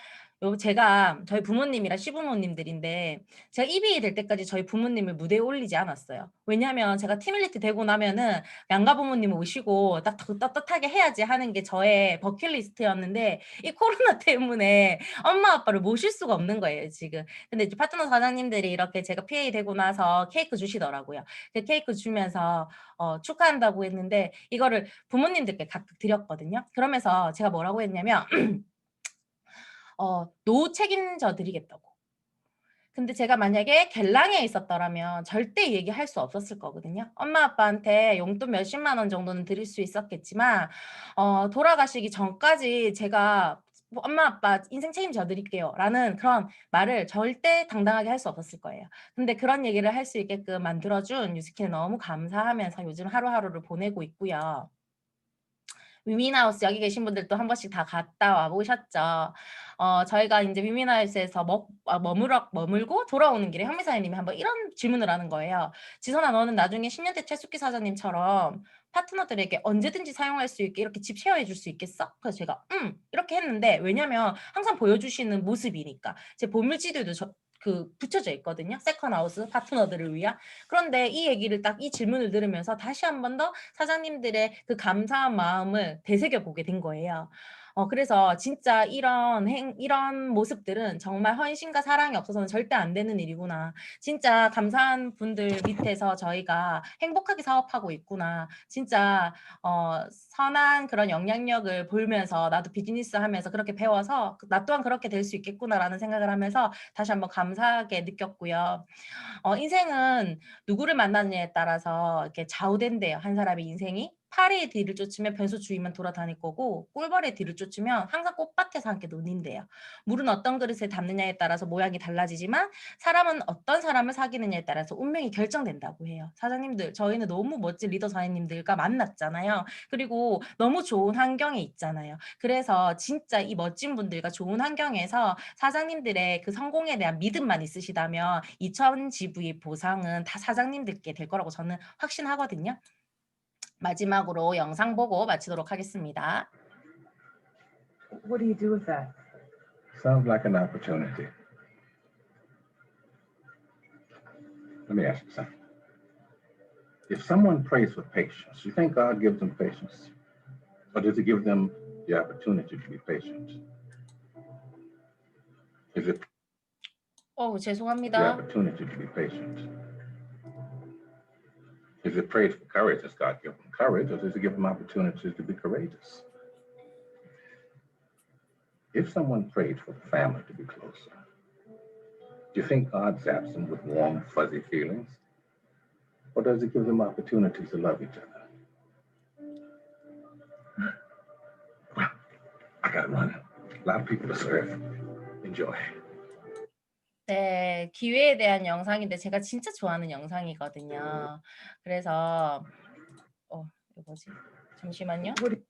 요 제가 저희 부모님이랑 시부모님들인데 제가 이비인이 될 때까지 저희 부모님을 무대에 올리지 않았어요. 왜냐하면 제가 티밀리티 되고 나면은 양가 부모님 오시고 딱 떳떳하게 해야지 하는 게 저의 버킷리스트였는데 이 코로나 때문에 엄마 아빠를 모실 수가 없는 거예요 지금. 근데 이제 파트너 사장님들이 이렇게 제가 PA 되고 나서 케이크 주시더라고요. 그 케이크 주면서 축하한다고 했는데 이거를 부모님들께 각각 드렸거든요. 그러면서 제가 뭐라고 했냐면 노 책임져 드리겠다고. 근데 제가 만약에 갤랑에 있었더라면 절대 얘기할 수 없었을 거거든요. 엄마 아빠한테 용돈 몇십만 원 정도는 드릴 수 있었겠지만 돌아가시기 전까지 제가 뭐 "엄마 아빠 인생 책임져 드릴게요."라는 그런 말을 절대 당당하게 할 수 없었을 거예요. 근데 그런 얘기를 할 수 있게끔 만들어 준 유스키는 너무 감사하면서 요즘 하루하루를 보내고 있고요. 위민하우스 여기 계신 분들도 한 번씩 다 갔다 와 보셨죠? 저희가 인제 위민하우스에서 머물고 돌아오는 길에 현미 사장님이 한번 이런 질문을 하는 거예요. "지선아 너는 나중에 10 년대 최숙기 사장님처럼 파트너들에게 언제든지 사용할 수 있게 이렇게 집 쉐어해 줄 수 있겠어?" 그래서 제가 이렇게 했는데 왜냐면 항상 보여주시는 모습이니까. 제 보물지도에도 붙여져 있거든요, 세컨 하우스 파트너들을 위한. 그런데 이 얘기를 딱 이 질문을 들으면서 다시 한 번 더 사장님들의 그 감사한 마음을 되새겨 보게 된 거예요. 그래서 진짜 이런 모습들은 정말 헌신과 사랑이 없어서는 절대 안 되는 일이구나. 진짜 감사한 분들 밑에서 저희가 행복하게 사업하고 있구나. 진짜 선한 그런 영향력을 보면서 나도 비즈니스 하면서 그렇게 배워서 '나 또한 그렇게 될 수 있겠구나.'라는 생각을 하면서 다시 한번 감사하게 느꼈고요. 인생은 누구를 만나느냐에 따라서 이렇게 좌우된대요, 한 사람의 인생이. 파리의 뒤를 쫓으면 변소 주위만 돌아다닐 거고 꿀벌의 뒤를 쫓으면 항상 꽃밭에서 함께 논인대요. 물은 어떤 그릇에 담느냐에 따라서 모양이 달라지지만 사람은 어떤 사람을 사귀느냐에 따라서 운명이 결정된다고 해요. 사장님들, 저희는 너무 멋진 리더 사장님들과 만났잖아요. 그리고 너무 좋은 환경에 있잖아요. 그래서 진짜 이 멋진 분들과 좋은 환경에서 사장님들의 그 성공에 대한 믿음만 있으시다면 2000 GV 보상은 다 사장님들께 될 거라고 저는 확신하거든요. 마지막으로 영상 보고 마치도록 하겠습니다. What do you do with that? Sounds like an opportunity. Let me ask you something. If someone prays for patience, you think God gives them patience? Or does he give them the opportunity to be patient? Is it the 죄송합니다. opportunity to be patient? Is it praise for courage? Does God give them courage, or does he give them opportunities to be courageous? If someone prayed for the family to be closer, do you think God zaps them with warm, fuzzy feelings? Or does he give them opportunities to love each other? Well, I gotta run. A lot of people to serve. Enjoy. 네. 기회에 대한 영상인데 제가 진짜 좋아하는 영상이거든요. 그래서 이거 뭐지? 잠시만요. What do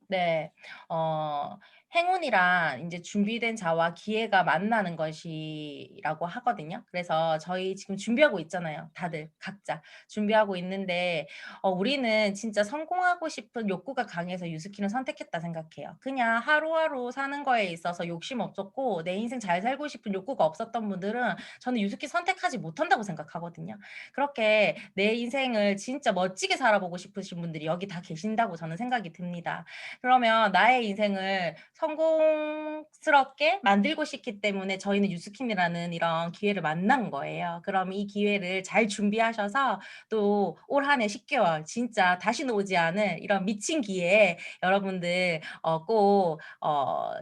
네. 어 행운이란 인제 준비된 자와 기회가 만나는 것이라고 하거든요. 그래서 저희 지금 준비하고 있잖아요, 다들 각자. 준비하고 있는데 우리는 진짜 성공하고 싶은 욕구가 강해서 유스키를 선택했다 생각해요. 그냥 하루하루 사는 거에 있어서 욕심 없었고 내 인생 잘 살고 싶은 욕구가 없었던 분들은 저는 유스키 선택하지 못한다고 생각하거든요. 그렇게 내 인생을 진짜 멋지게 살아보고 싶으신 분들이 여기 다 계신다고 저는 생각이 듭니다. 그러면 나의 인생을 성공스럽게 만들고 싶기 때문에 저희는 유스킨이라는 이런 기회를 만난 거예요. 그럼 이 기회를 잘 준비하셔서 또 올 한 해 10개월 진짜 다시는 오지 않을 이런 미친 기회에 여러분들 꼭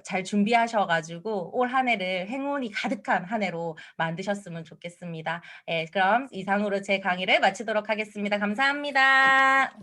잘 준비하셔 가지고 올 한 해를 행운이 가득한 한 해로 만드셨으면 좋겠습니다. 예, 그럼 이상으로 제 강의를 마치도록 하겠습니다. 감사합니다.